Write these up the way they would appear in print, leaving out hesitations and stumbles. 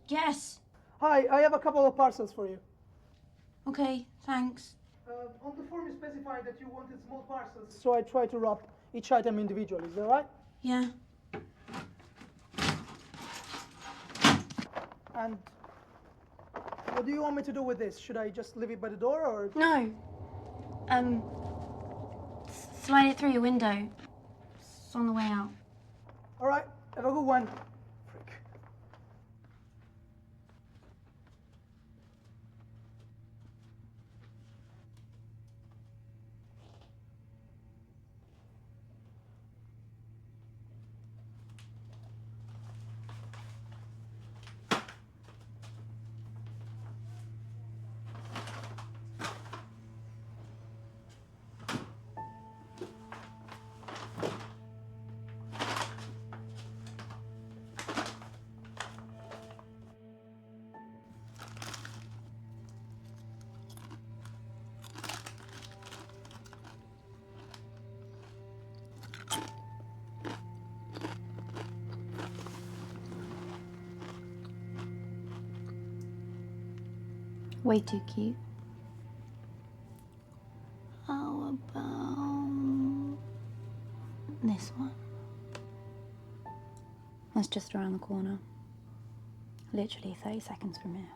Yes. Hi, I have a couple of parcels for you. Okay, thanks. On the form you specified that you wanted small parcels, so I try to wrap each item individually. Is that right? Yeah. And what do you want me to do with this? Should I just leave it by the door or? No. Slide it through your window. It's on the way out. All right, have a good one. Frick. Way too cute. How about this one? That's just around the corner. Literally 30 seconds from here.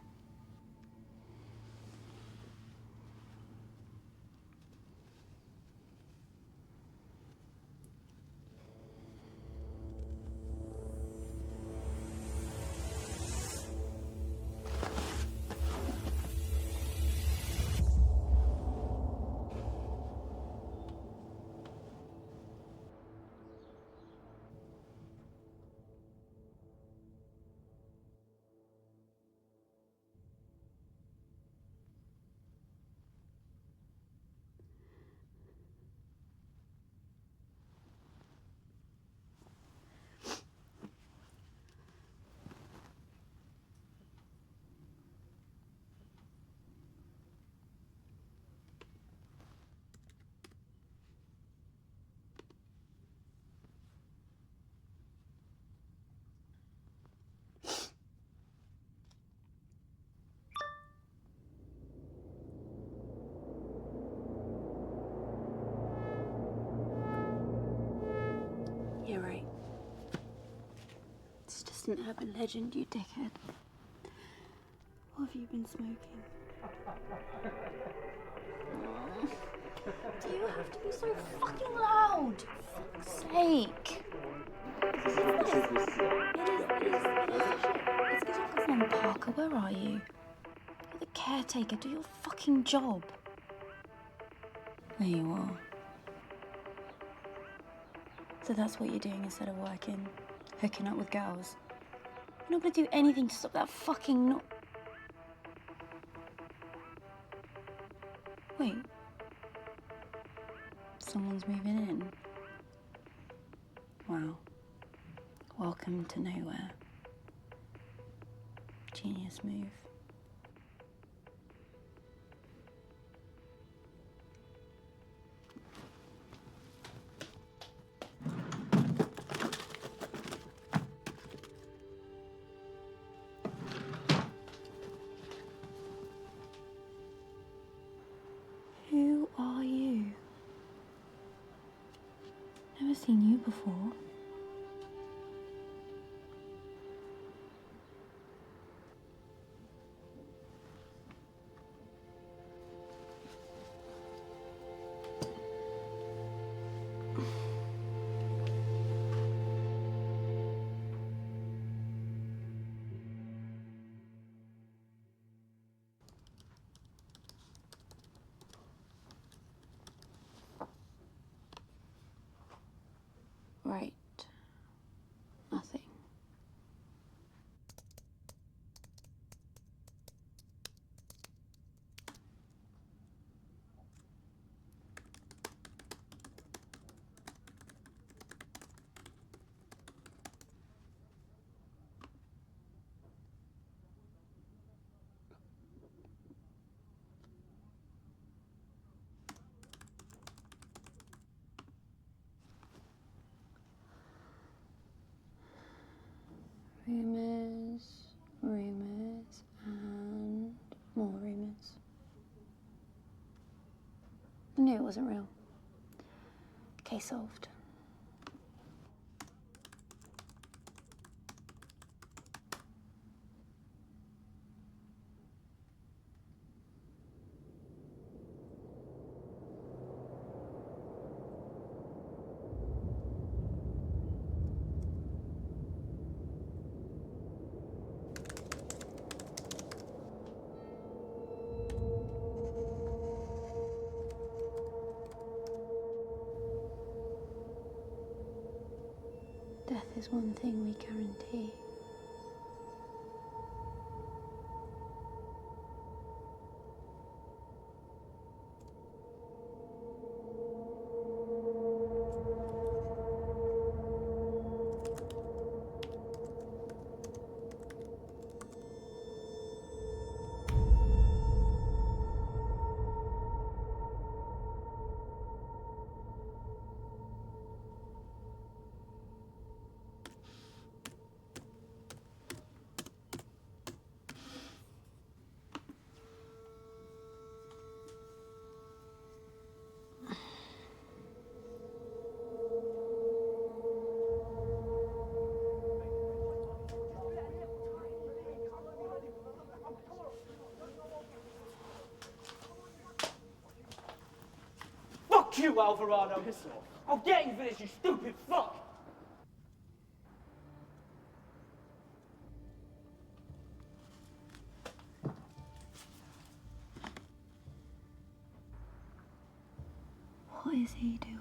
You're right. It's just an urban legend, you dickhead. What have you been smoking? Do you have to be so fucking loud? For fuck's sake. It is It's good. Come on, Parker, where are you? You're the caretaker. Do your fucking job. There you are. So that's what you're doing instead of working, hooking up with girls. You're not gonna do anything to stop that fucking Wait. Someone's moving in. Wow. Welcome to nowhere. Genius move. Who are you? Never seen you before. Right. Nothing. Rumors, rumors. wasn't real. Case solved. Death is one thing we guarantee. Fuck you, Alvarado! Piss off. I'll get you for this, you stupid fuck! What is he doing?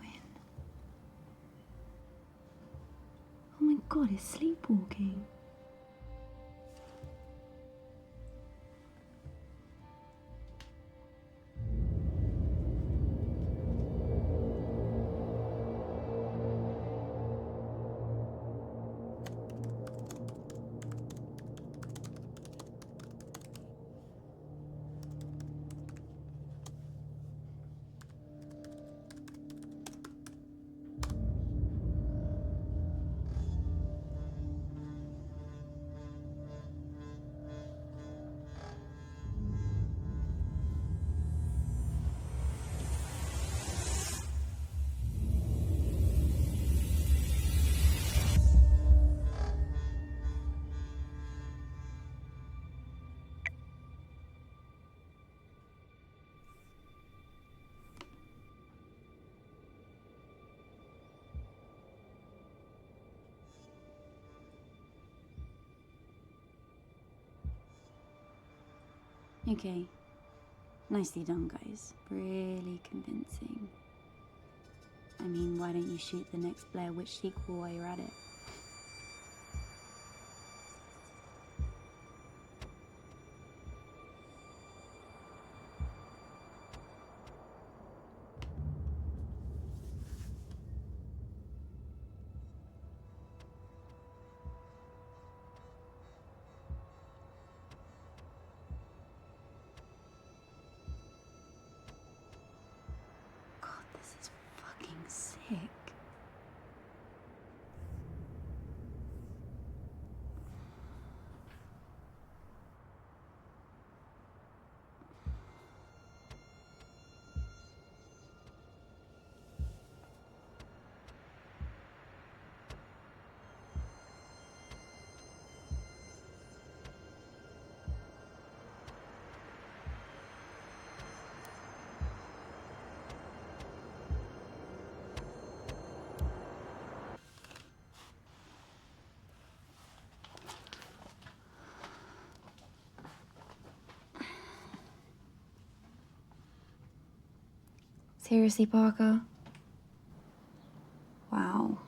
Oh my god, he's sleepwalking. Okay. Nicely done, guys. Really convincing. I mean, why don't you shoot the next Blair Witch sequel while you're at it? God, this is fucking sick. Seriously, Parker? Wow,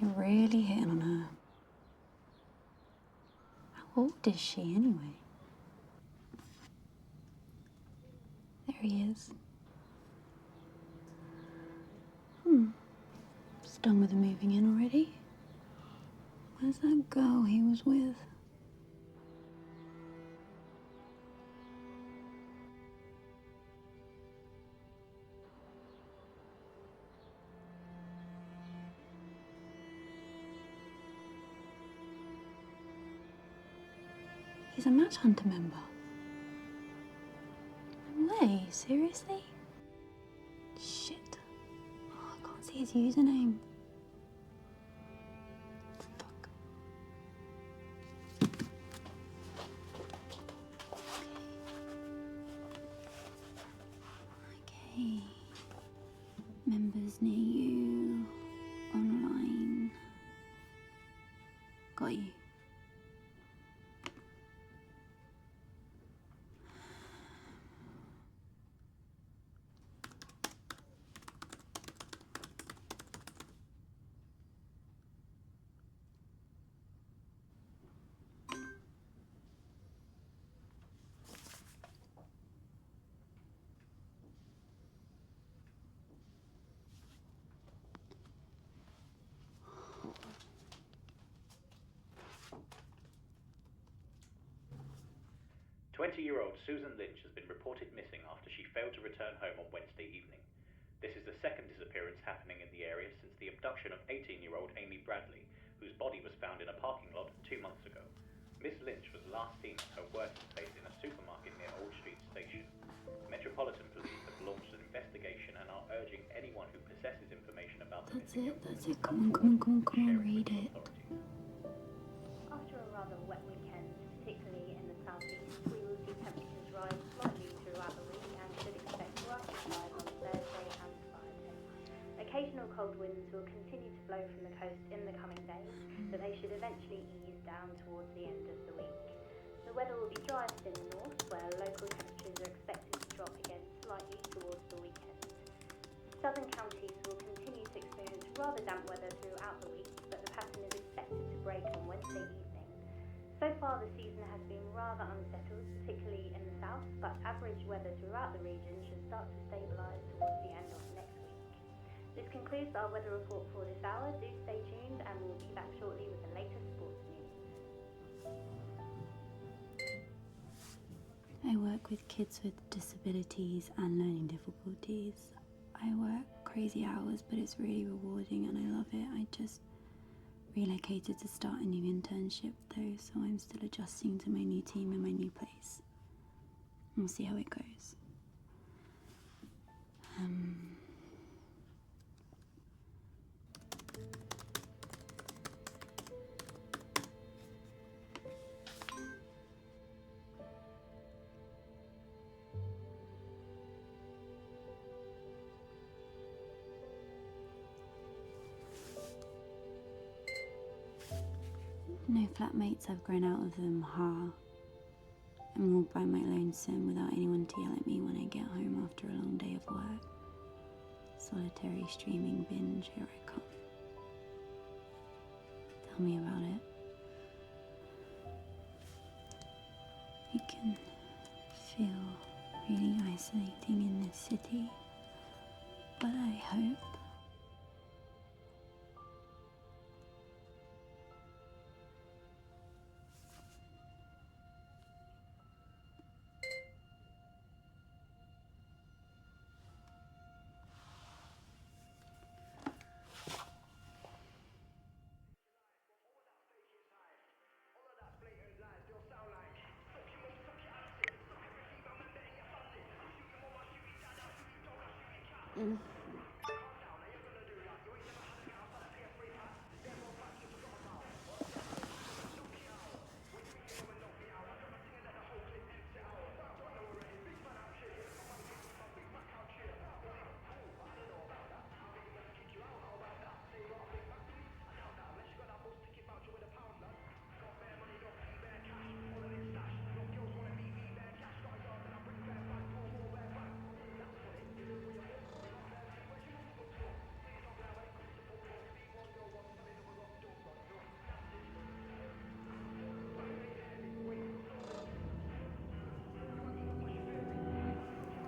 you're really hitting on her. How old is she, anyway? There he is. It's done with the moving in already. Where's that girl he was with? He's a Match Hunter member. No way, seriously? Shit. his username? Fuck. Okay. Members near you. Online. Got you. Twenty-year-old Susan Lynch has been reported missing after she failed to return home on Wednesday evening. This is the second disappearance happening in the area since the abduction of 18-year-old Amy Bradley, whose body was found in a parking lot 2 months ago. Miss Lynch was last seen at her working place in a supermarket near Old Street Station. Metropolitan Police have launched an investigation and are urging anyone who possesses information about the missing young woman That's it. Come on, read it. After a rather wet weekend, particularly in the southeast, we will see temperatures rise slightly throughout the week and should expect brighter skies on Thursday and Friday. Occasional cold winds will continue to blow from the coast in the coming days, but they should eventually ease down towards the end of the week. The weather will be driest in the north, where local temperatures are expected to drop again slightly towards the weekend. Southern counties will continue to experience rather damp weather throughout the week, but the pattern is expected to break on Wednesday evening. So far, the season has been rather unsettled, particularly in the south, but average weather throughout the region should start to stabilise towards the end of next week. This concludes our weather report for this hour. Do stay tuned and we'll be back shortly with the latest sports news. I work with kids with disabilities and learning difficulties. I work crazy hours, but it's really rewarding and I love it. I just relocated to start a new internship though, so I'm still adjusting to my new team and my new place. We'll see how it goes. No flatmates, I've grown out of them, I'm all by my lonesome without anyone to yell at me when I get home after a long day of work. Solitary streaming binge, here I come. Tell me about it. It can feel really isolating in this city, but I hope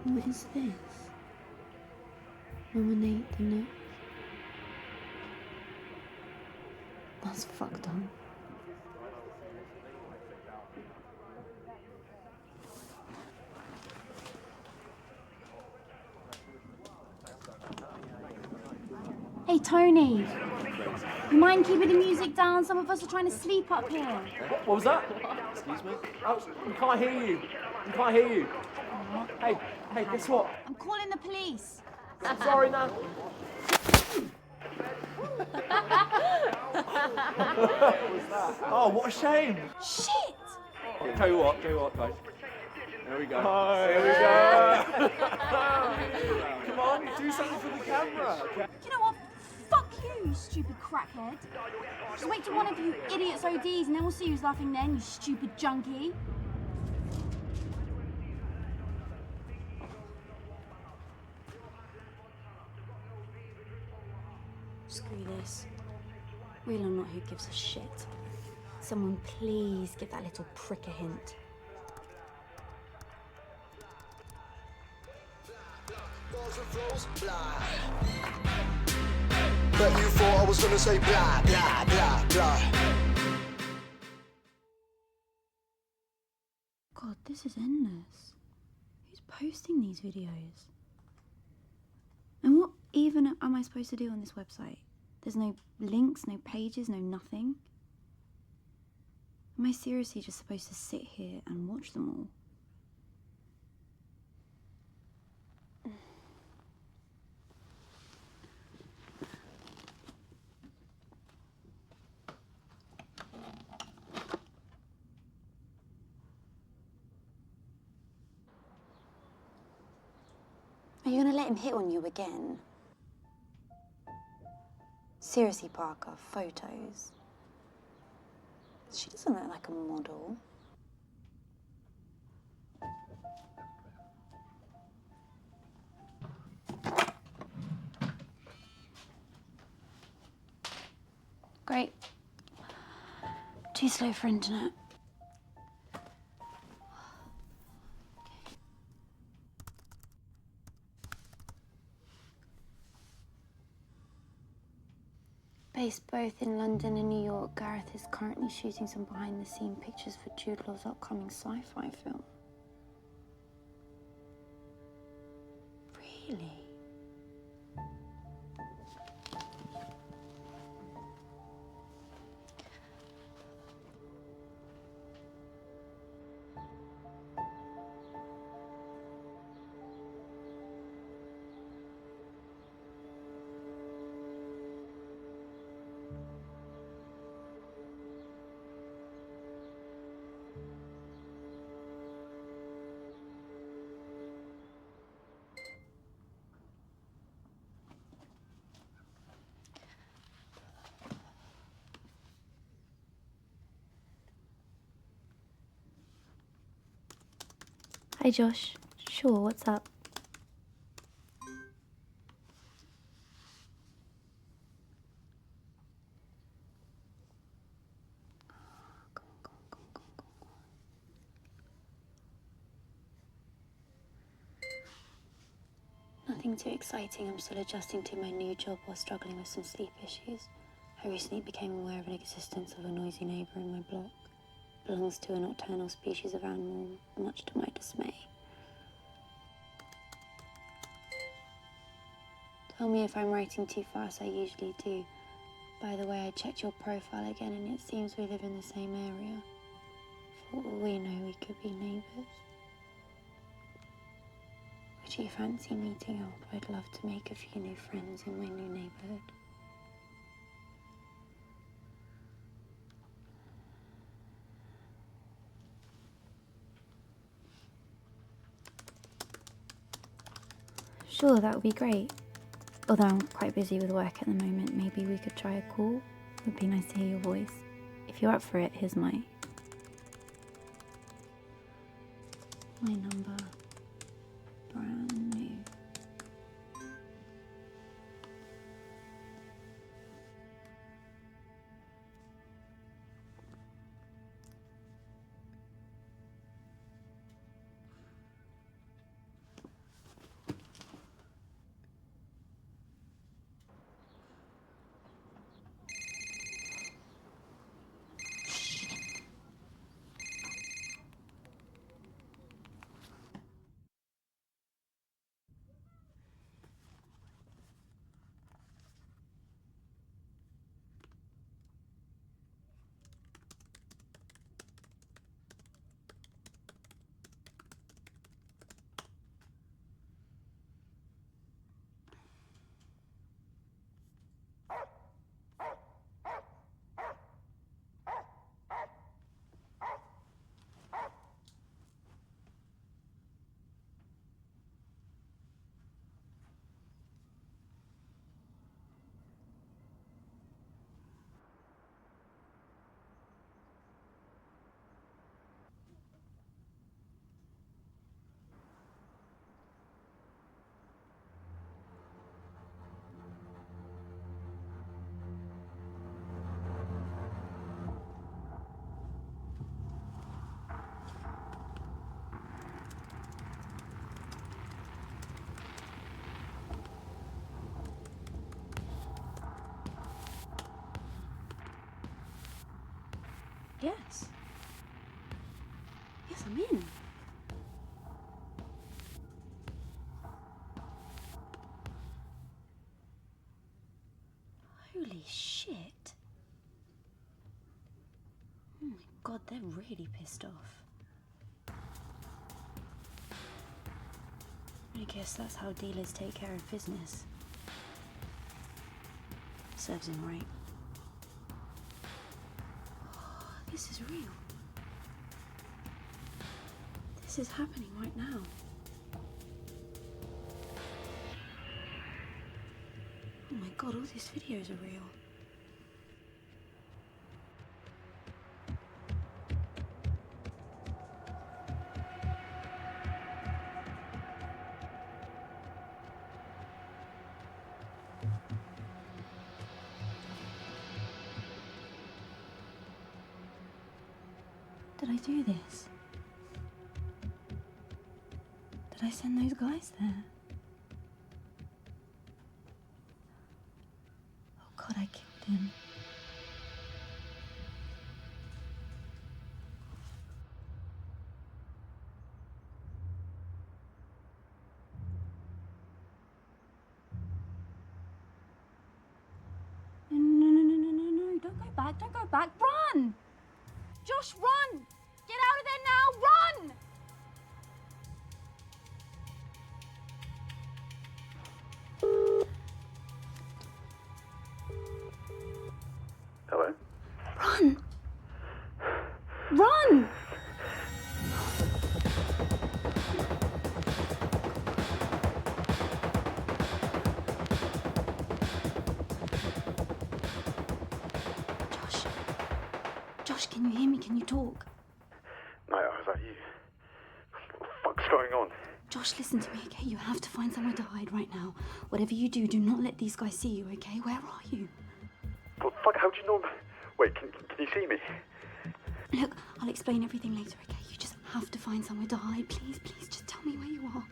what is this? Nominate the next. That's fucked up. Hey Tony, you mind keeping the music down? Some of us are trying to sleep up here. What was that? Excuse me? Oh, we can't hear you. We can't hear you. Hey, guess what? I'm calling the police. I'm sorry, now. Oh, what a shame. Shit! Tell you what, guys. There we go. Come on, do something for the camera. You know what? Fuck you, you stupid crackhead. Just wait till one of you idiots ODs and then we'll see who's laughing then, you stupid junkie. Screw this. Real or not, who gives a shit? Someone please give that little prick a hint. But you thought I was gonna say blah, blah, blah, blah. God, this is endless. Who's posting these videos? And what even am I supposed to do on this website? There's no links, no pages, no nothing. Am I seriously just supposed to sit here and watch them all? Are you gonna let him hit on you again? Seriously, Parker, photos. She doesn't look like a model. Great. Too slow for internet. Based both in London and New York, Gareth is currently shooting some behind-the-scene pictures for Jude Law's upcoming sci-fi film. Really? Hi, Josh. Sure, what's up? Nothing too exciting. I'm still adjusting to my new job while struggling with some sleep issues. I recently became aware of the existence of a noisy neighbour in my block. Belongs to a nocturnal species of animal, much to my dismay. Tell me if I'm writing too fast, I usually do. By the way, I checked your profile again and it seems we live in the same area. For all we know, we could be neighbours. Would you fancy meeting up? I'd love to make a few new friends in my new neighbourhood. Sure, that would be great. Although I'm quite busy with work at the moment, maybe we could try a call. It would be nice to hear your voice. If you're up for it, here's my number. Brand new. Yes. Yes, I'm in. Holy shit. Oh my god, they're really pissed off. I guess that's how dealers take care of business. Serves him right. This is real. This is happening right now. Oh my god, all these videos are real. Did I do this? Did I send those guys there? Oh god, I killed him. No, don't go back, don't go back, run! Josh, run! Get out of there now, run! Hello? Run! Run! Josh. Josh, can you hear me? Can you talk? Naya, is that you? What the fuck's going on? Josh, listen to me, okay? You have to find somewhere to hide right now. Whatever you do, do not let these guys see you, okay? Where are you? What the fuck? How do you know? Wait, can you see me? Look, I'll explain everything later, okay? You just have to find somewhere to hide. Please, please, just tell me where you are.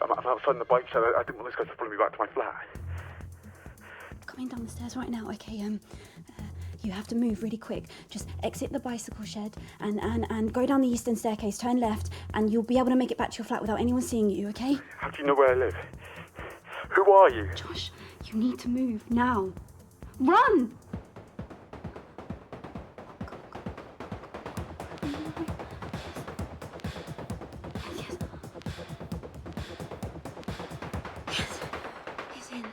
I'm outside in the bike shed. I didn't want this guy to follow me back to my flat. Coming down the stairs right now, okay? You have to move really quick. Just exit the bicycle shed and go down the eastern staircase, turn left, and you'll be able to make it back to your flat without anyone seeing you, okay? How do you know where I live? Who are you? Josh, you need to move now. Run! Yes. Yes. He's in.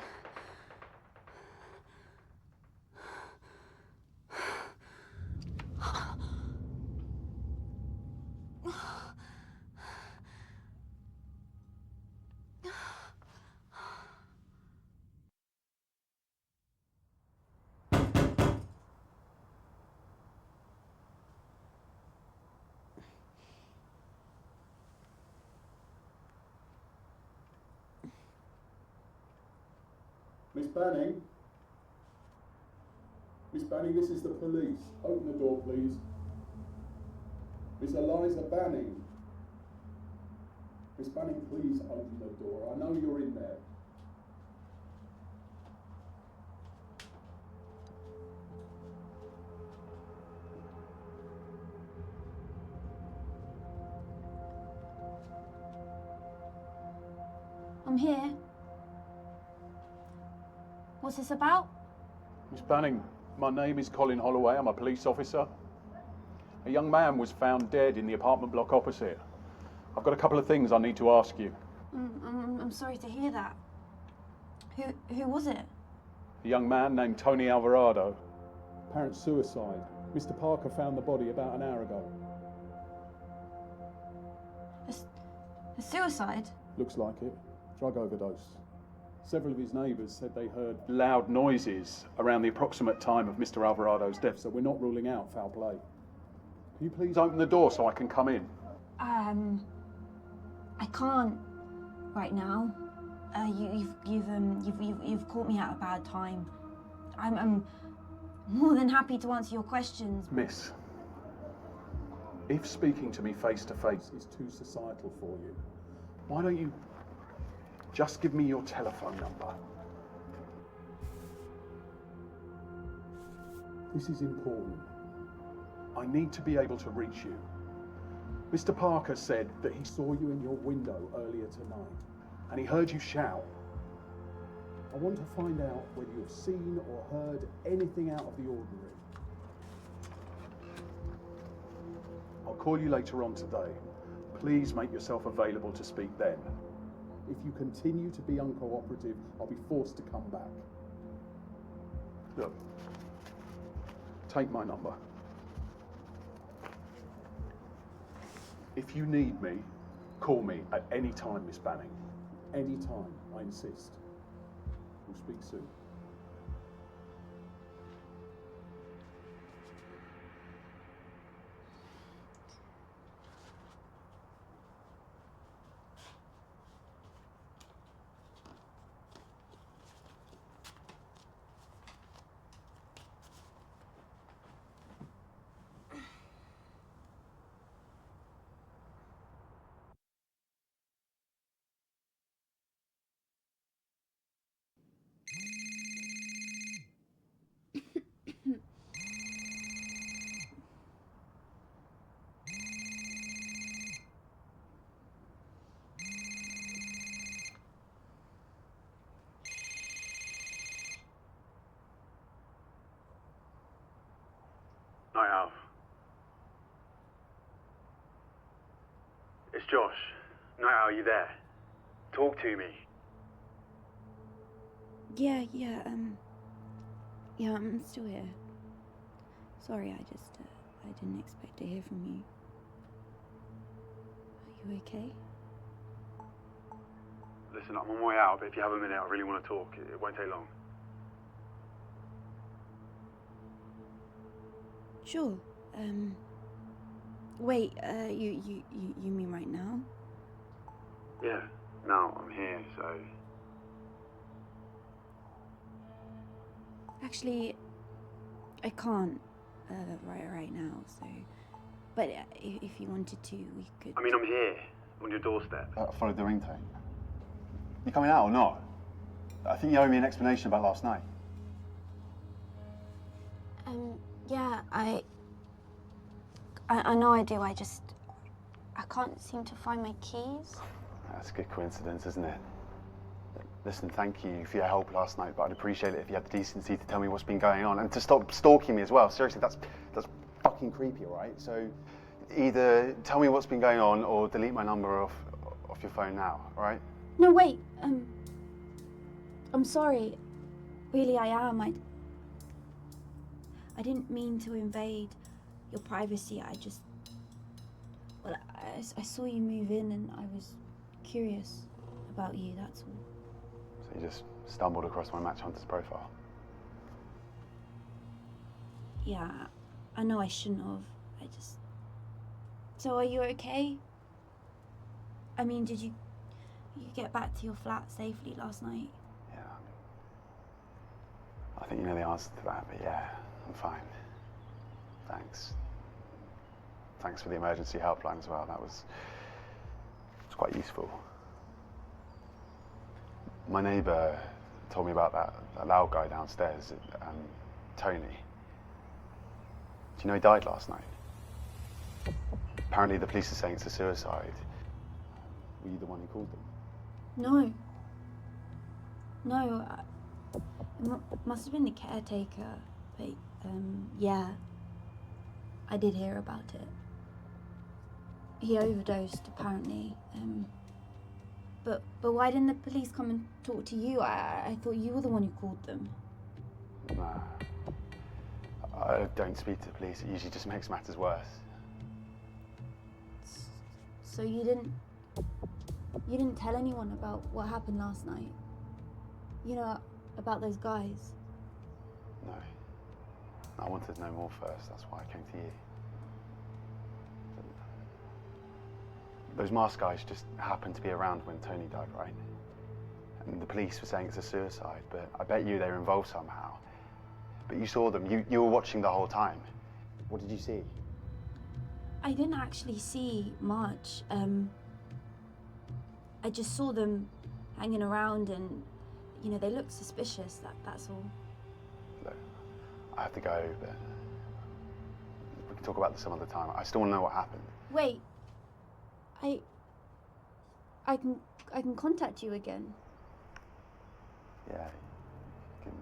Miss Banning? Miss Banning, this is the police. Open the door, please. Miss Eliza Banning. Miss Banning, please open the door. I know you're in there. I'm here. What's this about? Miss Banning, my name is Colin Holloway. I'm a police officer. A young man was found dead in the apartment block opposite. I've got a couple of things I need to ask you. I'm sorry to hear that. Who was it? A young man named Tony Alvarado. Apparent suicide. Mr. Parker found the body about an hour ago. A suicide? Looks like it. Drug overdose. Several of his neighbours said they heard loud noises around the approximate time of Mr. Alvarado's death, so we're not ruling out foul play. Can you please open the door so I can come in? I can't right now. You've caught me at a bad time. I'm more than happy to answer your questions. Miss, if speaking to me face to face is too societal for you, why don't you just give me your telephone number? This is important. I need to be able to reach you. Mr. Parker said that he saw you in your window earlier tonight, and he heard you shout. I want to find out whether you've seen or heard anything out of the ordinary. I'll call you later on today. Please make yourself available to speak then. If you continue to be uncooperative, I'll be forced to come back. Look, take my number. If you need me, call me at any time, Miss Banning. Any time, I insist. We'll speak soon. Night, Alf. It's Josh. Night, Al, you there? Talk to me. Yeah, I'm still here. Sorry, I didn't expect to hear from you. Are you okay? Listen, I'm on my way out, but if you have a minute, I really want to talk. It won't take long. Sure. Wait, you mean right now? Yeah, now I'm here, so... Actually, I can't, right now, so... But if you wanted to, we could... I mean, I'm here, on your doorstep. I followed the ringtone. You coming out or not? I think you owe me an explanation about last night. Yeah, I know I do, I can't seem to find my keys. That's a good coincidence, isn't it? Listen, thank you for your help last night, but I'd appreciate it if you had the decency to tell me what's been going on and to stop stalking me as well. Seriously, that's fucking creepy, all right? So either tell me what's been going on or delete my number off your phone now, all right? No, wait, I'm sorry. Really, I am. I didn't mean to invade your privacy. I saw you move in and I was curious about you, that's all. So you just stumbled across my Match Hunters profile? Yeah, I know I shouldn't have. So are you okay? I mean, did you get back to your flat safely last night? Yeah. I think you know the answer to that, but yeah, I'm fine. Thanks. Thanks for the emergency helpline as well. It's quite useful. My neighbour told me about that loud guy downstairs, Tony. Do you know he died last night? Apparently the police are saying it's a suicide. Were you the one who called them? No, it must have been the caretaker, but yeah, I did hear about it. He overdosed, apparently, but why didn't the police come and talk to you? I thought you were the one who called them. Nah, I don't speak to the police, it usually just makes matters worse. So you didn't tell anyone about what happened last night? You know, about those guys? No. I wanted to know more first, that's why I came to you. Those masked guys just happened to be around when Tony died, right? And the police were saying it's a suicide, but I bet you they were involved somehow. But you saw them, you were watching the whole time. What did you see? I didn't actually see much. I just saw them hanging around and, you know, they looked suspicious, that's all. Look, I have to go, but can talk about this some other time. I still want to know what happened. Wait. I can contact you again. Yeah, you can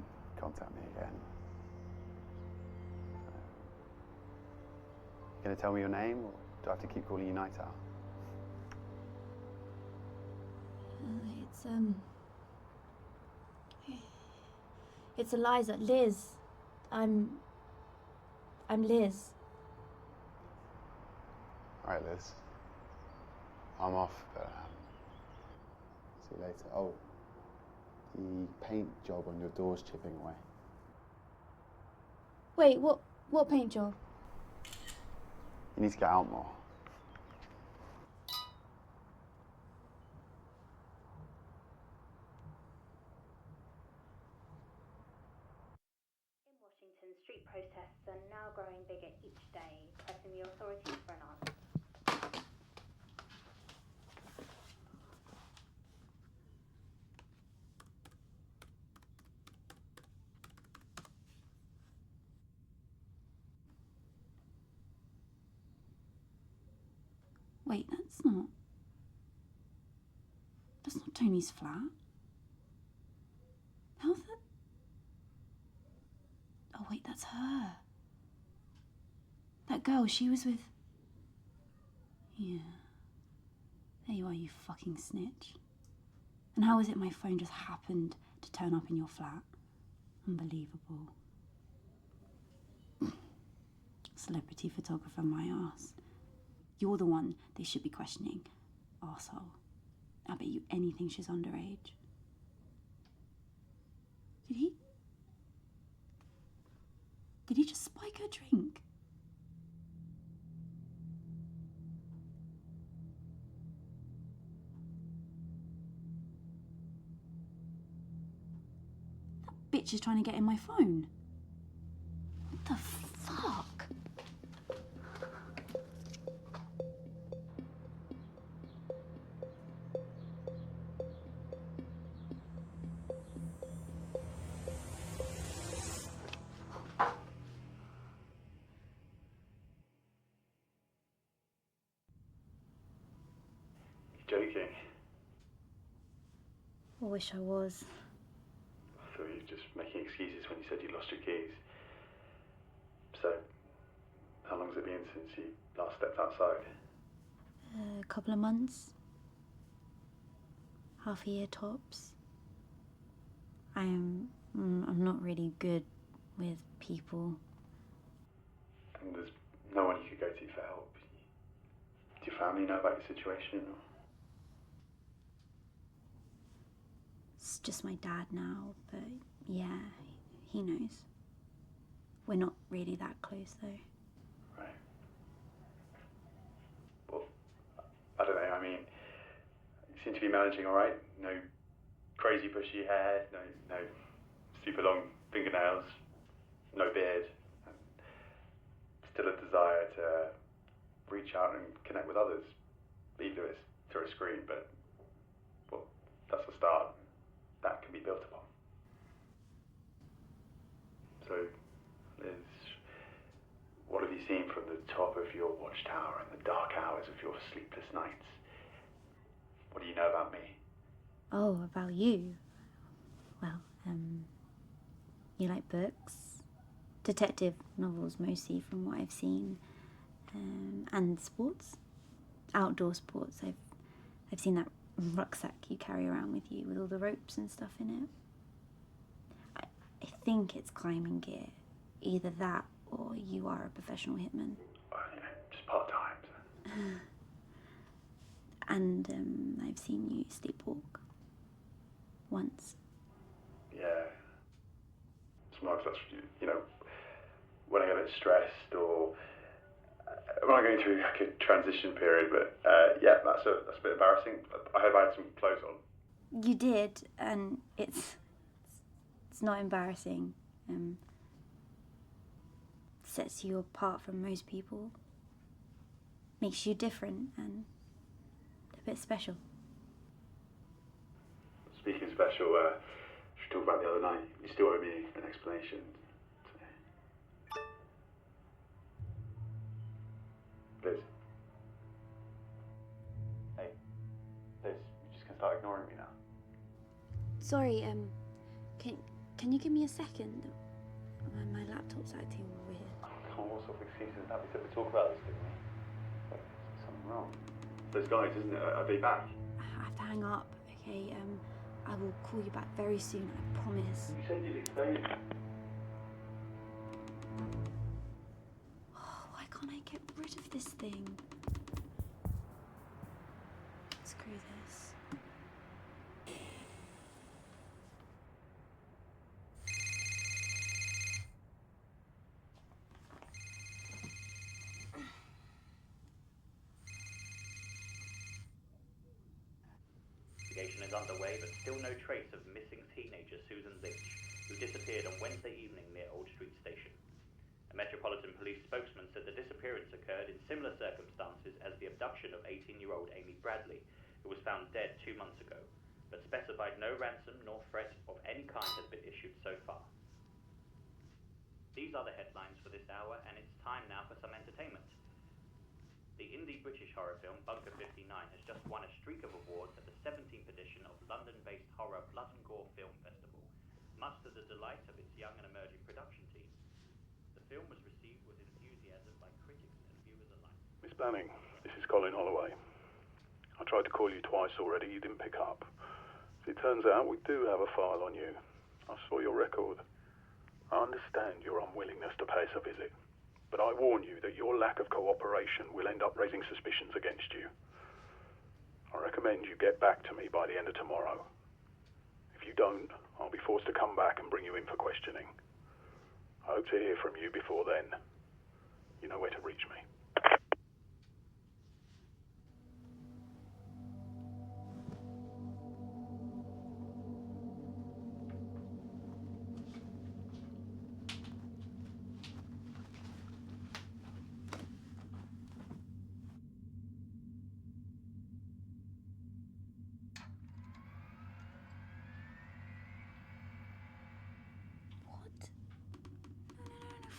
contact me again. You gonna tell me your name, or do I have to keep calling you Night Owl? It's Eliza. Liz. I'm Liz. All right, Liz. I'm off, but see you later. Oh, the paint job on your door's chipping away. Wait, what paint job? You need to get out more. In Washington, street protests are now growing bigger each day, pressing the authorities for an answer. Wait, that's not Tony's flat. How's that? Oh wait, that's her. That girl, she was with... Yeah. There you are, you fucking snitch. And how is it my phone just happened to turn up in your flat? Unbelievable. Celebrity photographer, my ass. You're the one they should be questioning. Arsehole. I bet you anything she's underage. Did he just spike her drink? That bitch is trying to get in my phone. What the fuck? Joking. I wish I was. I thought you were just making excuses when you said you lost your keys. So, how long has it been since you last stepped outside? A couple of months. Half a year tops. I'm not really good with people. And there's no one you could go to for help? Do your family know about your situation? Or? It's just my dad now, but yeah, he knows. We're not really that close though. Right. Well, I don't know, I mean, you seem to be managing alright. No crazy bushy hair, no super long fingernails, no beard. And still a desire to reach out and connect with others, either it's through a screen, but, well, that's a start. That can be built upon. So, Liz, what have you seen from the top of your watchtower in the dark hours of your sleepless nights? What do you know about me? Oh, about you? Well, you like books? Detective novels mostly from what I've seen. And sports? Outdoor sports. I've seen that rucksack you carry around with you with all the ropes and stuff in it. I think it's climbing gear. Either that or you are a professional hitman. Just part-time. And I've seen you sleepwalk. Once. Yeah. Sometimes that's, you know, when I get a bit stressed or when I'm going through like a transition period, but yeah, that's a bit embarrassing. I hope I had some clothes on. You did, and it's not embarrassing. Sets you apart from most people. Makes you different and a bit special. Speaking of special, should we talk about the other night? You still owe me an explanation today. Liz. Hey, Liz, you just gonna start ignoring me now? Sorry, can you give me a second? My laptop's acting weird. Oh, what sort of excuse is that? We said we talk about this, didn't we? Is something wrong? Those guys, isn't it? Are they back? I have to hang up, okay? I will call you back very soon, I promise. You said you'd explain it. Why can't I get rid of this thing? Screw this. Investigation is underway, but still no trace of missing teenager Susan Lynch, who disappeared on Wednesday evening near Old Street Station. A Metropolitan Police spokesman said the disappearance occurred in similar circumstances as the abduction of 18-year-old Amy Bradley, who was found dead 2 months ago, but specified no ransom nor threat of any kind has been issued so far. These are the headlines for this hour, and it's time now for some entertainment. The indie British horror film Bunker 59 has just won a streak of awards at the 17th edition of London-based horror Blood and Gore Film Festival, much to the delight of its young and emerging production team. The film was received with enthusiasm by critics and viewers alike. Miss Banning, this is Colin Holloway. I tried to call you twice already, you didn't pick up. As it turns out, we do have a file on you. I saw your record. I understand your unwillingness to pay us a visit, but I warn you that your lack of cooperation will end up raising suspicions against you. I recommend you get back to me by the end of tomorrow. If you don't, I'll be forced to come back and bring you in for questioning. I hope to hear from you before then. You know where to reach me.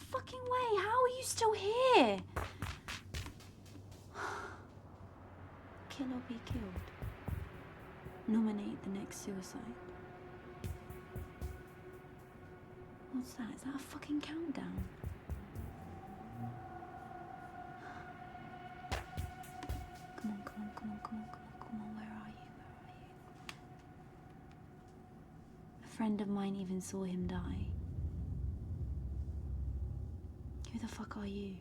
Fucking way, how are you still here? Kill or be killed. Nominate the next suicide. What's that? Is that a fucking countdown? Come on, come on, come on, come on, come on, come on, where are you? Where are you? A friend of mine even saw him die. Who the fuck are you?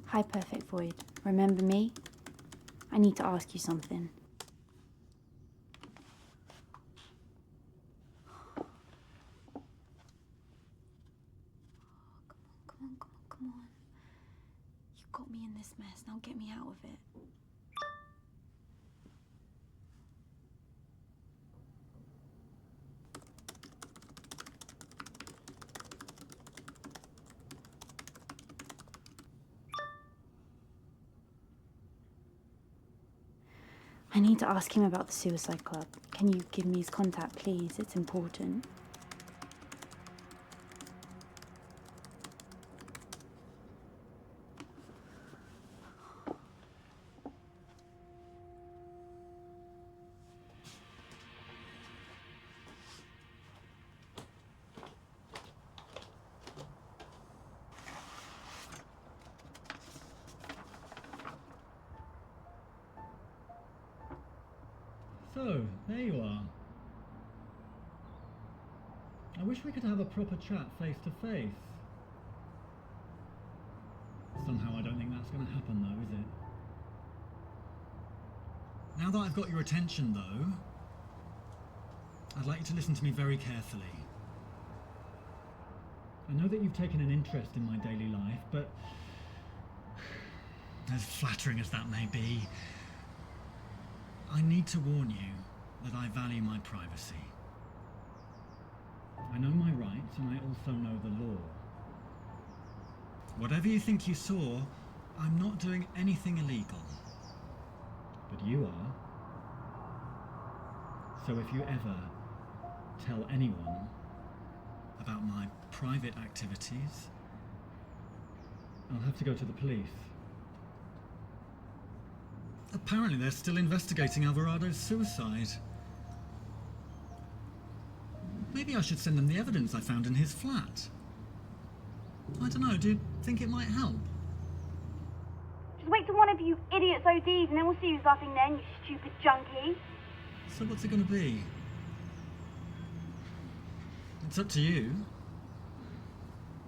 Hi, Perfect Void. Remember me? I need to ask you something. Come on, come on, come on, come on. You got me in this mess. Now get me out of it. I need to ask him about the Suicide Club. Can you give me his contact, please? It's important. So, there you are. I wish we could have a proper chat face to face. Somehow I don't think that's going to happen though, is it? Now that I've got your attention though, I'd like you to listen to me very carefully. I know that you've taken an interest in my daily life, but as flattering as that may be, I need to warn you that I value my privacy. I know my rights and I also know the law. Whatever you think you saw, I'm not doing anything illegal. But you are. So if you ever tell anyone about my private activities, I'll have to go to the police. Apparently they're still investigating Alvarado's suicide. Maybe I should send them the evidence I found in his flat. I don't know, do you think it might help? Just wait till one of you idiots ODs and then we'll see who's laughing then, you stupid junkie. So what's it going to be? It's up to you.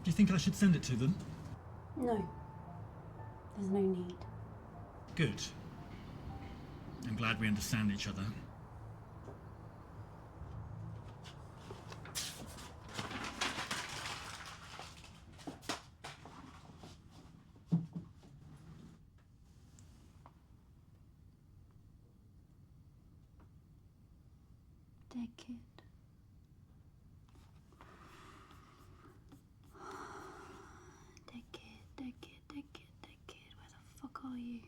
Do you think I should send it to them? No. There's no need. Good. I'm glad we understand each other. Dead kid. Dead kid, dead kid, dead kid, dead kid. Where the fuck are you?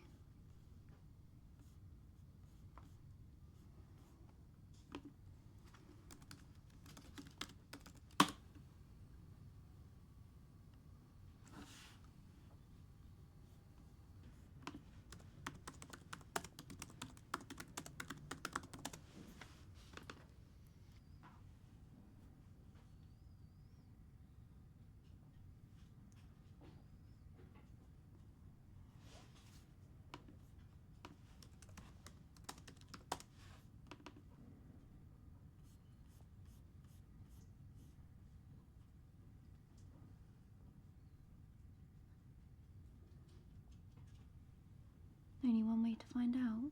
Only one way to find out.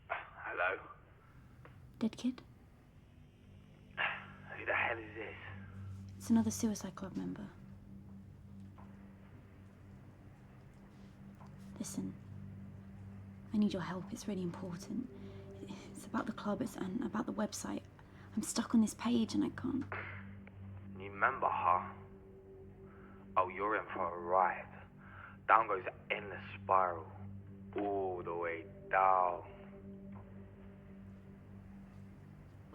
Hello? Dead kid? Who the hell is this? It's another Suicide Club member. Listen, I need your help. It's really important. It's about the club, and about the website. I'm stuck on this page and I can't. New member, huh? Oh, you're in for a ride. Down goes an endless spiral. All the way down.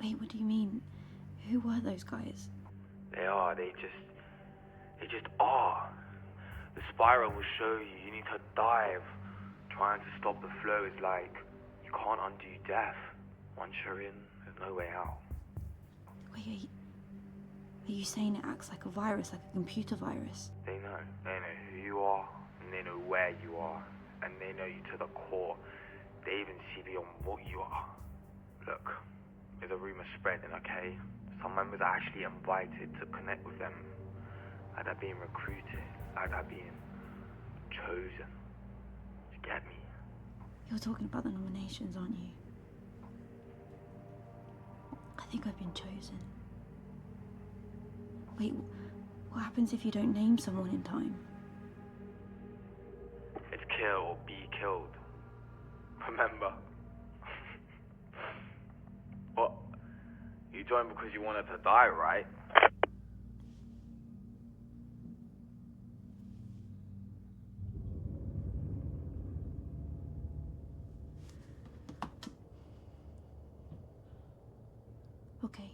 Wait, what do you mean? Who were those guys? They just are. The spiral will show you. You need to dive. Trying to stop the flow is like, you can't undo death. Once you're in, there's no way out. Wait, are you saying it acts like a virus, like a computer virus? They know who you are, and they know where you are, and they know you to the core. They even see beyond what you are. Look, there's a rumor spreading, okay? Some members are actually invited to connect with them. Like they're being recruited, like they're being chosen. You get me? You're talking about the nominations, aren't you? I think I've been chosen. Wait, what happens if you don't name someone in time? It's kill or be killed. Remember? What? You joined because you wanted to die, right? Okay.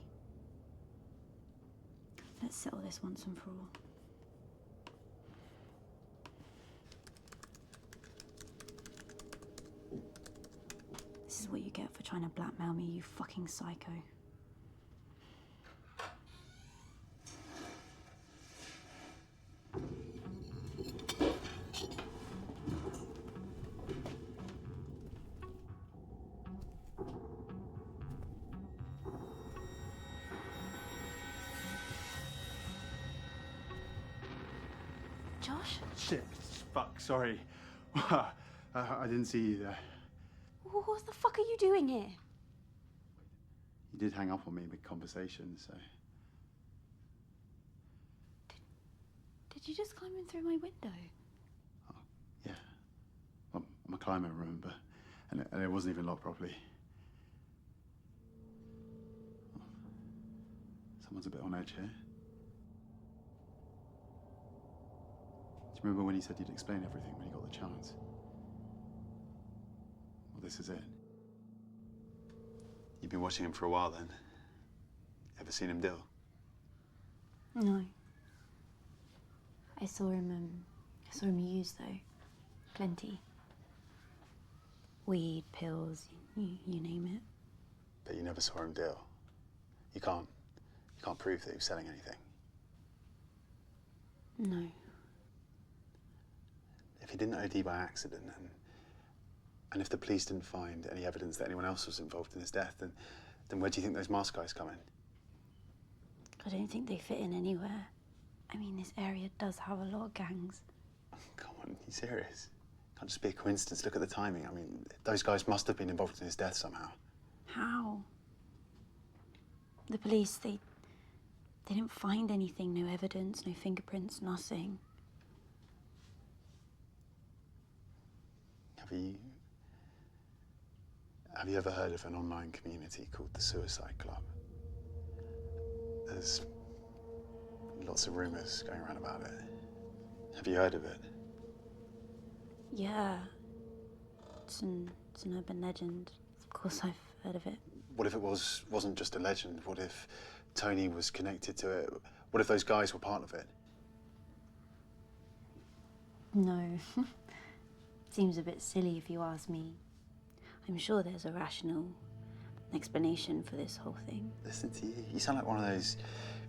Let's settle this once and for all. This is what you get for trying to blackmail me, you fucking psycho. Josh? Shit. Fuck, sorry. I didn't see you there. What the fuck are you doing here? You did hang up on me mid-conversation, so... Did you just climb in through my window? Oh, yeah. I'm a climber, remember? And it wasn't even locked properly. Someone's a bit on edge here. Do you remember when he said you'd explain everything when he got the chance? Well, this is it. You've been watching him for a while then. Ever seen him deal? No. I saw him use though. Plenty. Weed, pills, you name it. But you never saw him deal. You can't prove that he was selling anything. No. If he didn't OD by accident, and if the police didn't find any evidence that anyone else was involved in his death, then where do you think those masked guys come in? I don't think they fit in anywhere. I mean, this area does have a lot of gangs. Come on, you serious? Can't just be a coincidence. Look at the timing. I mean, those guys must have been involved in his death somehow. How? The police, they didn't find anything, no evidence, no fingerprints, nothing. Have you ever heard of an online community called the Suicide Club? There's lots of rumors going around about it. Have you heard of it? Yeah. It's an urban legend. Of course I've heard of it. What if it wasn't just a legend? What if Tony was connected to it? What if those guys were part of it? No. Seems a bit silly if you ask me. I'm sure there's a rational explanation for this whole thing. Listen to you. You sound like one of those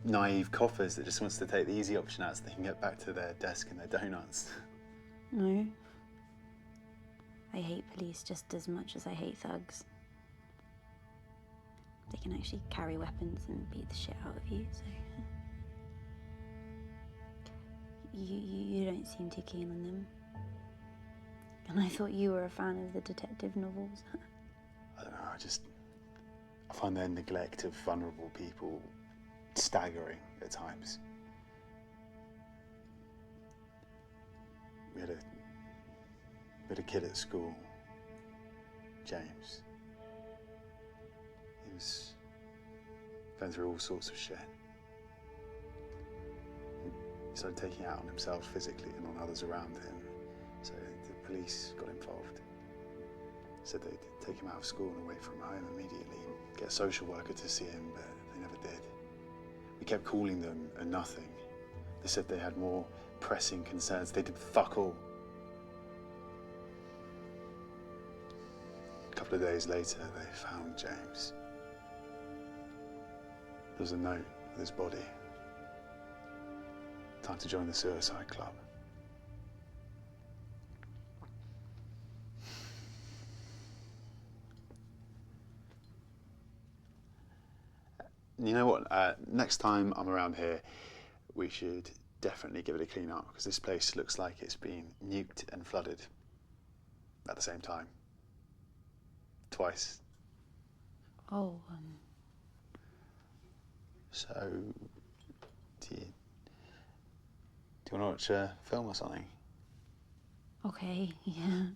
naive coppers that just wants to take the easy option out so they can get back to their desk and their donuts. No. I hate police just as much as I hate thugs. They can actually carry weapons and beat the shit out of you, so... You don't seem too keen on them. And I thought you were a fan of the detective novels. I don't know, I find their neglect of vulnerable people staggering at times. We had a kid at school, James. He was going through all sorts of shit. He started taking it out on himself physically and on others around him. So the police got involved. Said they'd take him out of school and away from home immediately, get a social worker to see him, but they never did. We kept calling them and nothing. They said they had more pressing concerns. They did fuck all. A couple of days later, they found James. There was a note with his body. Time to join the Suicide Club. You know what? Next time I'm around here, we should definitely give it a clean up, because this place looks like it's been nuked and flooded at the same time. Twice. Oh, So, do you want to watch a film or something? okay, yeah.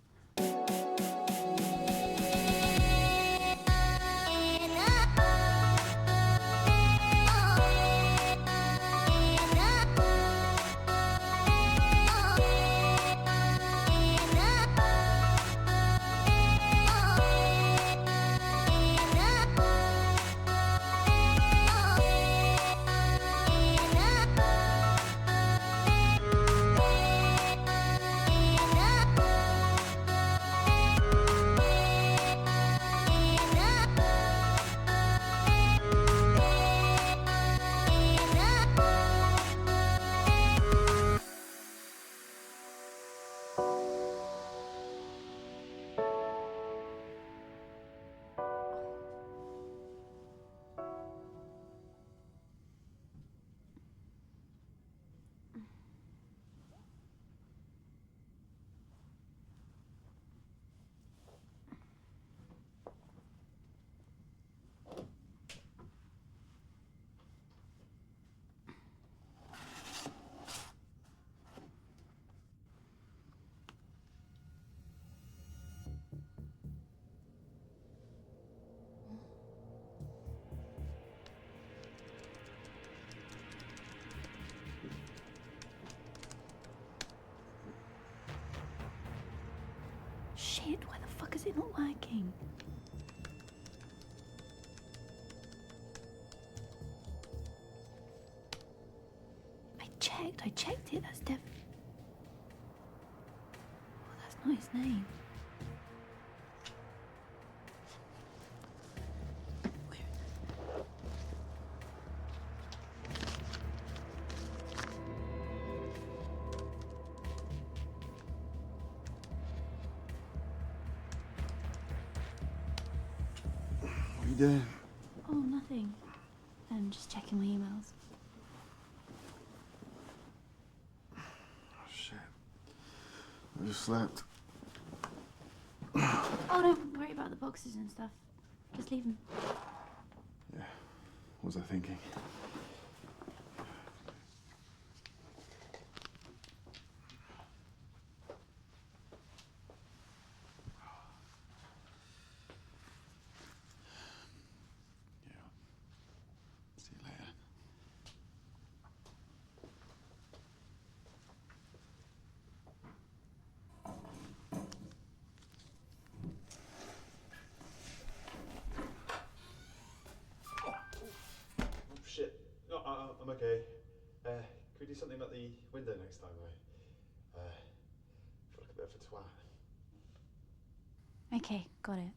Shit, why the fuck is it not working. I checked it. That's definitely. Oh, that's not his name. What are you doing? Oh, nothing. I'm just checking my emails. Shit. I just slept. Oh, don't worry about the boxes and stuff. Just leave them. Yeah. What was I thinking? See you later. Shit. No, I'm okay. Can we do something at the window next time? I feel like a bit of a twat. Okay, got it.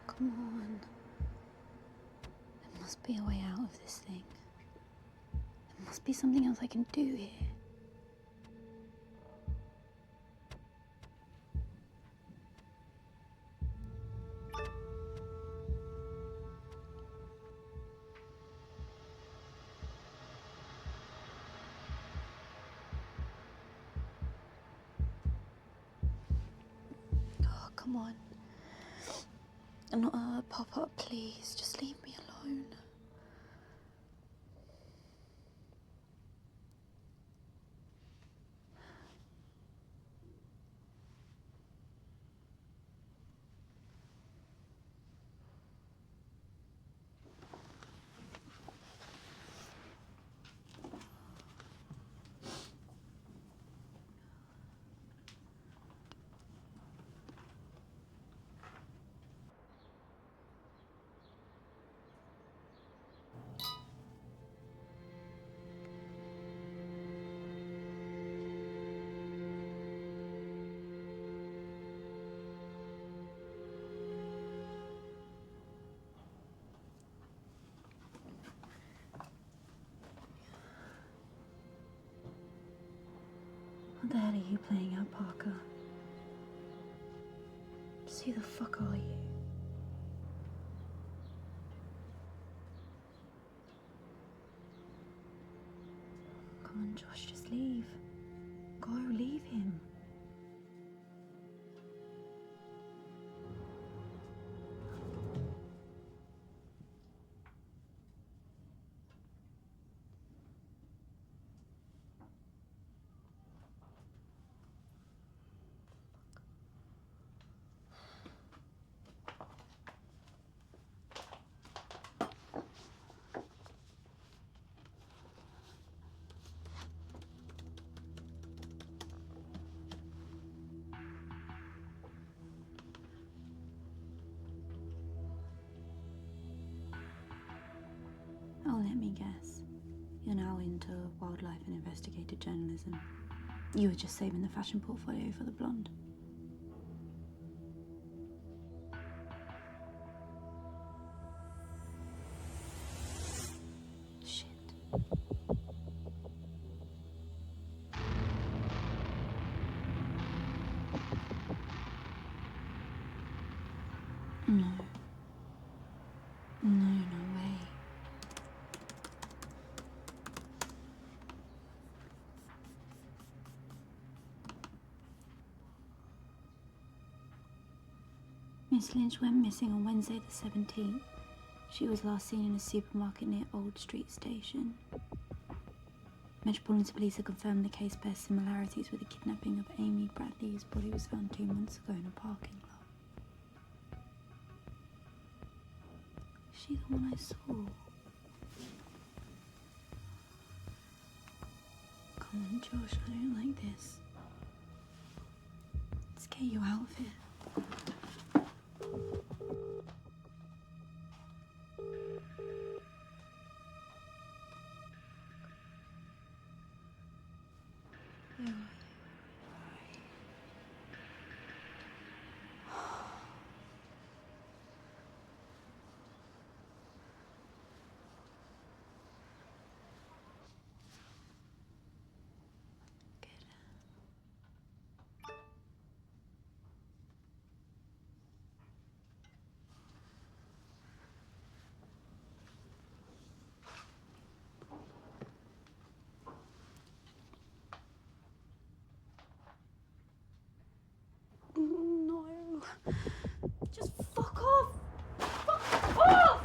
Come on. There must be a way out of this thing. There must be something else I can do here. Oh, come on. Not pop up, please. Just leave me alone. What the hell are you playing at, Parker? Just who the fuck are you? Come on, Josh, just leave. Go, leave him. Oh, let me guess. You're now into wildlife and investigative journalism. You were just saving the fashion portfolio for the blonde. Shit. No. No way. Miss Lynch went missing on Wednesday the 17th. She was last seen in a supermarket near Old Street Station. Metropolitan Police have confirmed the case bears similarities with the kidnapping of Amy Bradley, whose body was found 2 months ago in a parking lot. she the one I saw? Come on, Josh, I don't like this. Let's get you out of here. Yeah. No. Just fuck off! Fuck off!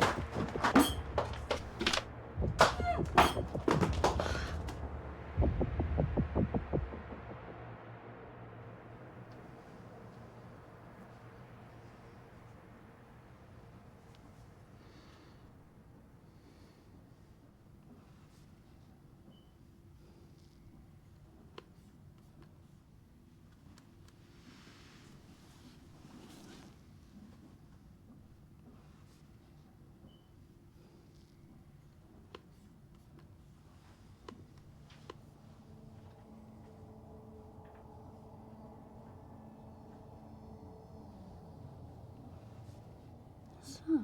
What's that?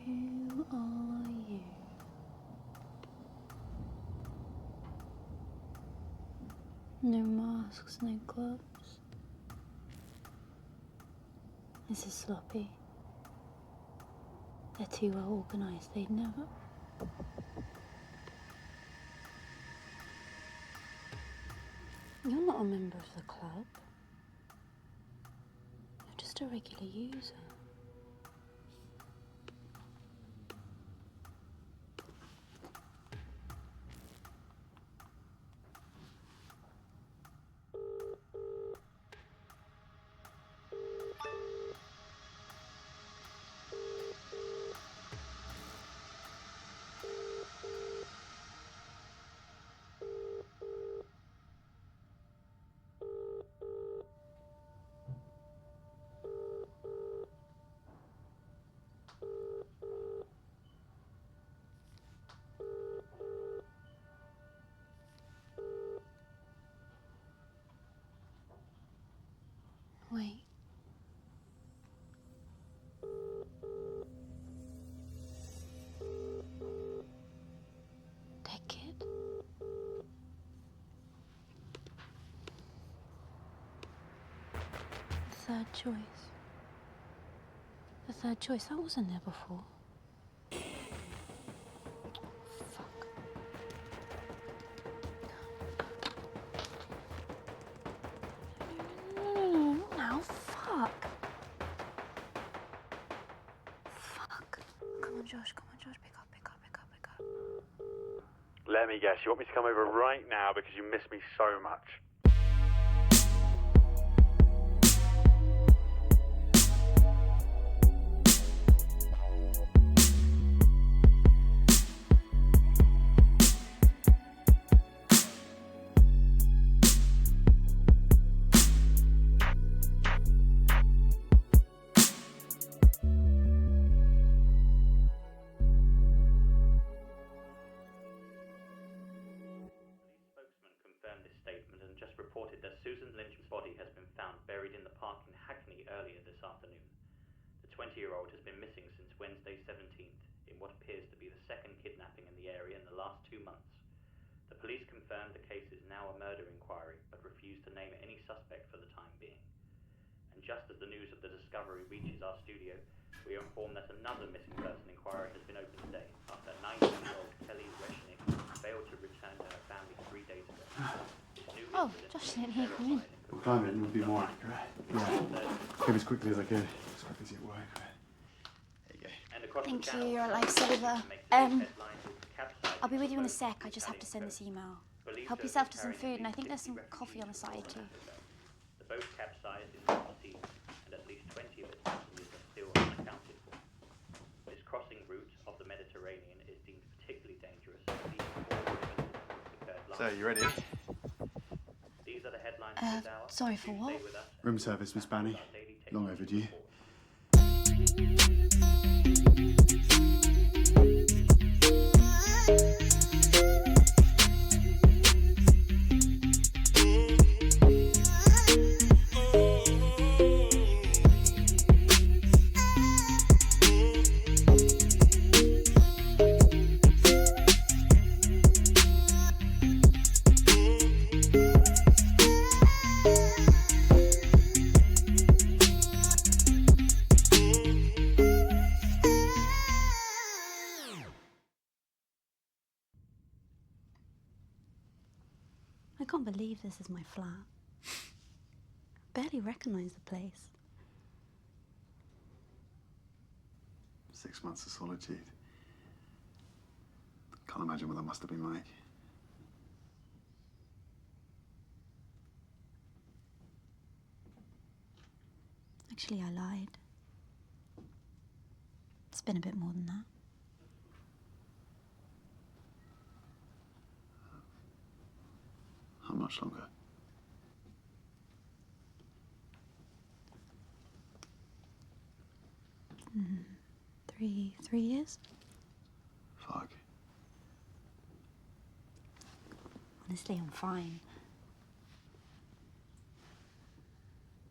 Who are you? No masks, no gloves. This is sloppy. They're too well organised, they'd never. You're not a member of the club. You're just a regular user. Wait. Take it. The third choice. The third choice, that wasn't there before. Josh, come on, Josh, pick up. Let me guess, you want me to come over right now because you miss me so much? Reported that Susan Lynch's body has been found buried in the park in Hackney earlier this afternoon. The 20-year-old has been missing since Wednesday 17th in what appears to be the second kidnapping in the area in the last 2 months. The police confirmed the case is now a murder inquiry, but refuse to name any suspect for the time being. And just as the news of the discovery reaches our studio, we are informed that another missing person inquiry has been opened today after 19-year-old Kelly Reshnick failed to return to her family 3 days ago. Oh, Josh didn't hear come in. Well, climbing would be more accurate. Yeah. Came as quickly as I could. As quick as it worked. There you go. Thank you, you're a lifesaver. I'll be with you in a sec. I just have to send this email. Help yourself to some food, and I think there's some coffee on the side too. The boat capsized in the sea, and at least 20 of its passengers are still unaccounted for. This crossing route of the Mediterranean is deemed particularly dangerous. So, you ready? These are the headlines this hour. Sorry for what? Stay with us. Room service, Miss Banny. Long overdue. I can't believe this is my flat. Barely recognise the place. 6 months of solitude. Can't imagine what that must have been like. Actually, I lied. It's been a bit more than that. How much longer? Three years? Fuck. Honestly, I'm fine.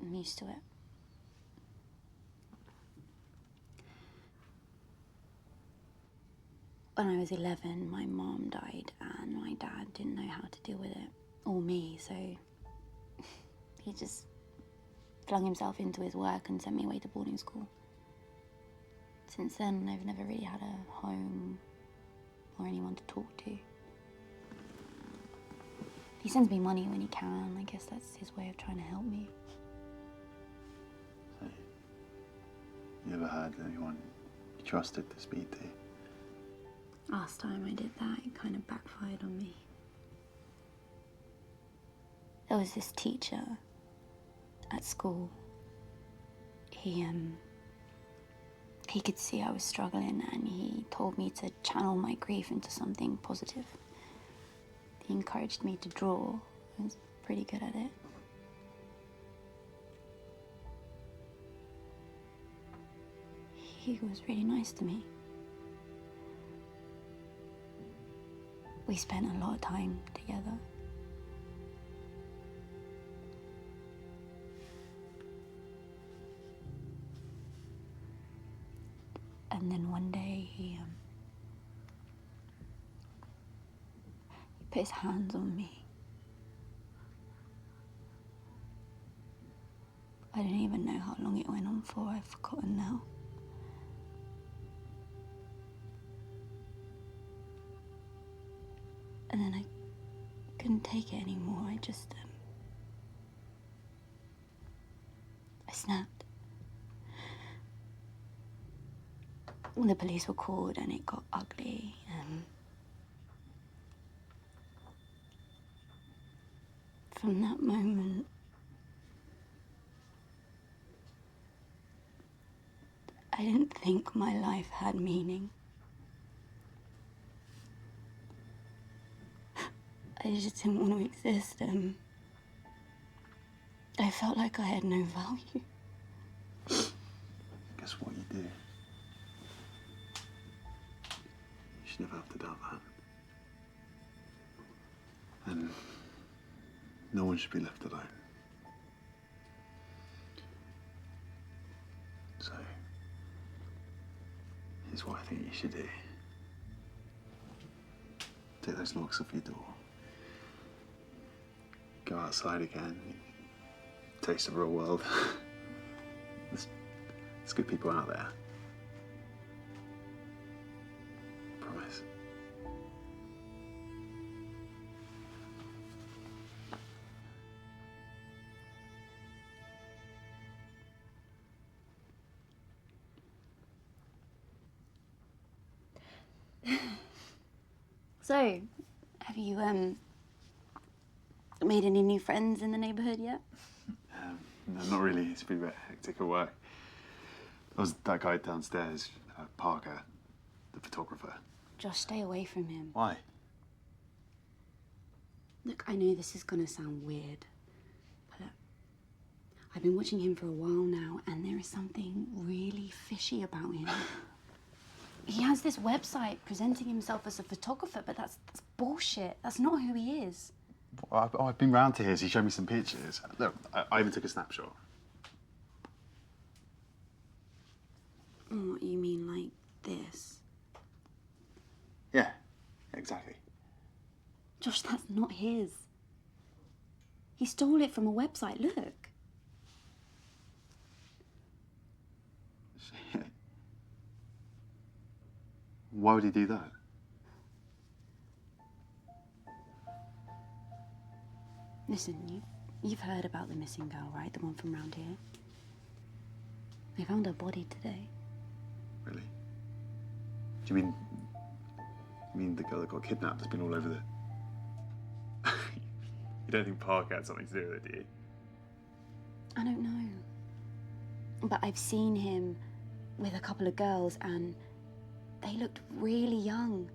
I'm used to it. When I was 11, my mom died and my dad didn't know how to deal with it, or me, so he just flung himself into his work and sent me away to boarding school. Since then, I've never really had a home or anyone to talk to. He sends me money when he can. I guess that's his way of trying to help me. So, you ever had anyone you trusted to speak to? Last time I did that, it kind of backfired on me. There was this teacher at school. He could see I was struggling and he told me to channel my grief into something positive. He encouraged me to draw. I was pretty good at it. He was really nice to me. We spent a lot of time together. And then one day he put his hands on me. I don't even know how long it went on for. I've forgotten now. And then I couldn't take it anymore. I snapped. The police were called and it got ugly. From that moment, I didn't think my life had meaning. I just didn't want to exist. I felt like I had no value. Guess what you do? You should never have to doubt that. And no one should be left alone. So, here's what I think you should do. Take those locks off your door. Go outside again. Taste the real world. There's good people out there. Promise. So, have you Made any new friends in the neighbourhood yet? No, not really. It's been a bit hectic at work. There was that guy downstairs, Parker, the photographer. Josh, stay away from him. Why? Look, I know this is gonna sound weird, but I've been watching him for a while now, and there is something really fishy about him. He has this website presenting himself as a photographer, but that's bullshit. That's not who he is. I've been round to his. He showed me some pictures. Look, I even took a snapshot. What, you mean like this? Yeah, exactly. Josh, that's not his. He stole it from a website, look. Shit. Why would he do that? Listen, you've heard about the missing girl, right? The one from round here? They found her body today. Really? Do you mean the girl that got kidnapped has been all over the... You don't think Parker had something to do with it, do you? I don't know. But I've seen him with a couple of girls and they looked really young.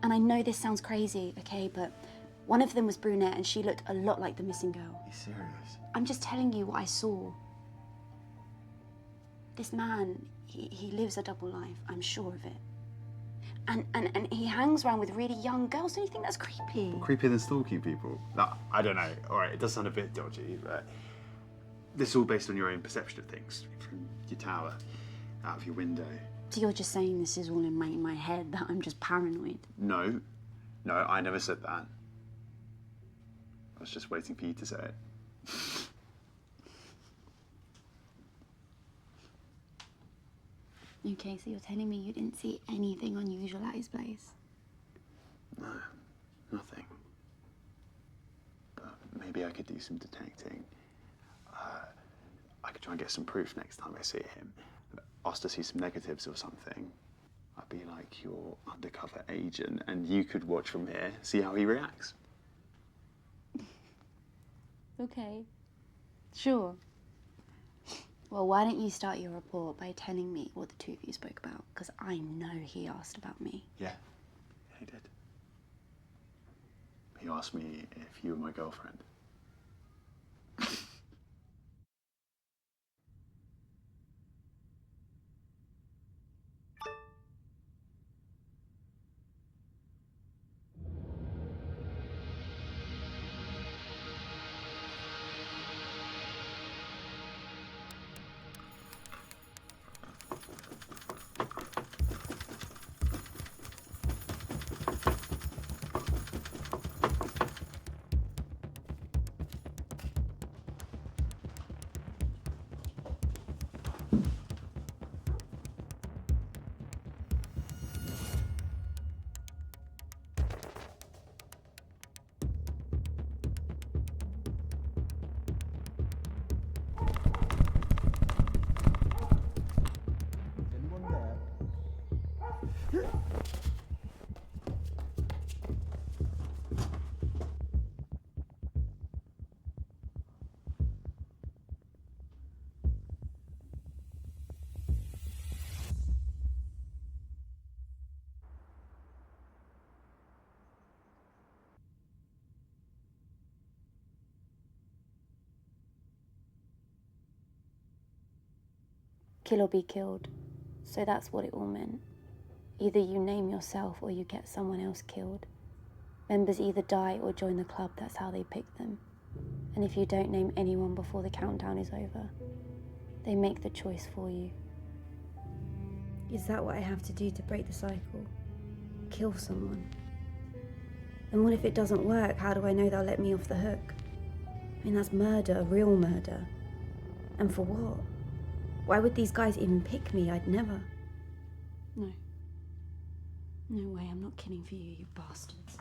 And I know this sounds crazy, okay, but one of them was brunette and she looked a lot like the missing girl. Are you serious? I'm just telling you what I saw. This man, he lives a double life, I'm sure of it. And he hangs around with really young girls. Don't you think that's creepy? Creepier than stalking people? No, I don't know. All right, it does sound a bit dodgy, but this is all based on your own perception of things. From your tower, out of your window. So you're just saying this is all in my head, that I'm just paranoid? No, I never said that. I was just waiting for you to say it. Okay, so you're telling me you didn't see anything unusual at his place? No, nothing. But maybe I could do some detecting. I could try and get some proof next time I see him. Ask to see some negatives or something. I'd be like your undercover agent, and you could watch from here, see how he reacts. Okay. Sure. Well, why don't you start your report by telling me what the two of you spoke about? Because I know he asked about me. Yeah, he did. He asked me if you were my girlfriend. Kill or be killed. So that's what it all meant. Either you name yourself or you get someone else killed. Members either die or join the club, that's how they pick them. And if you don't name anyone before the countdown is over, they make the choice for you. Is that what I have to do to break the cycle? Kill someone? And what if it doesn't work? How do I know they'll let me off the hook? I mean, that's murder, real murder. And for what? Why would these guys even pick me? I'd never. No. No way, I'm not killing for you, you bastards.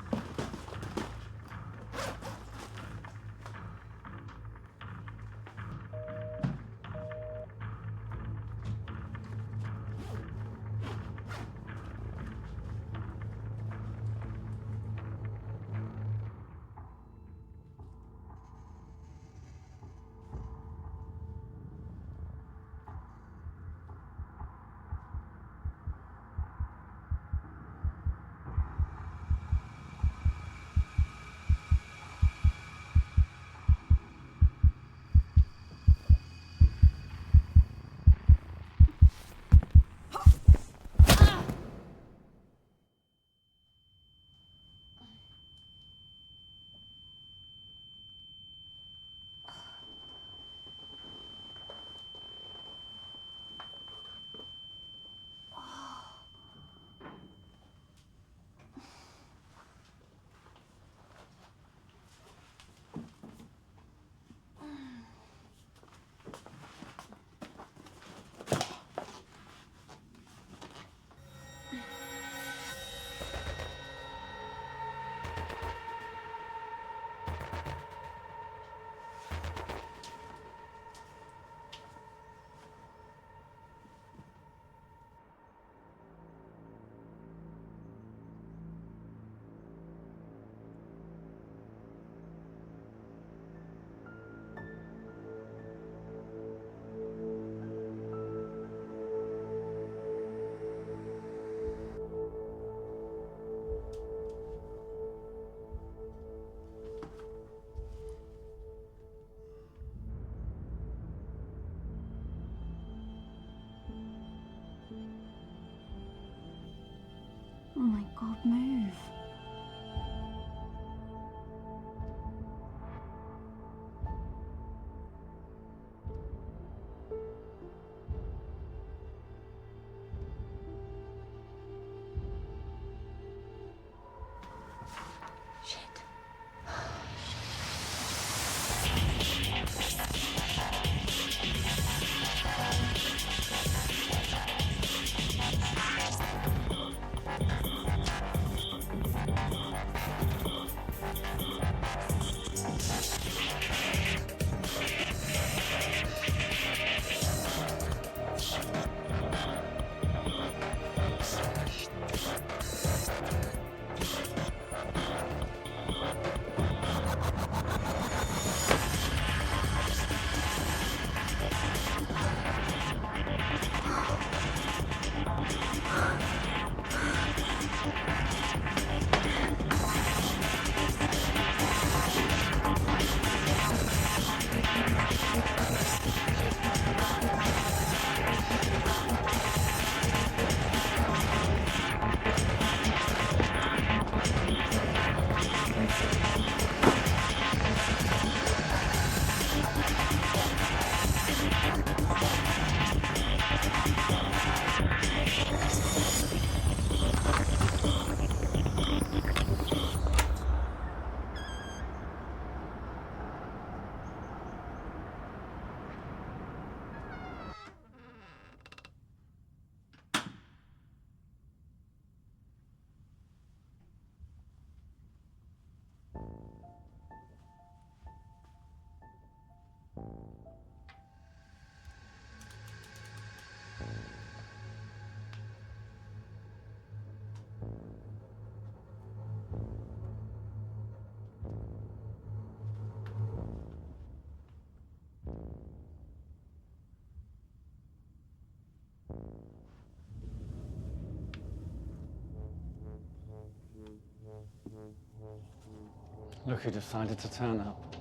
Look who decided to turn up.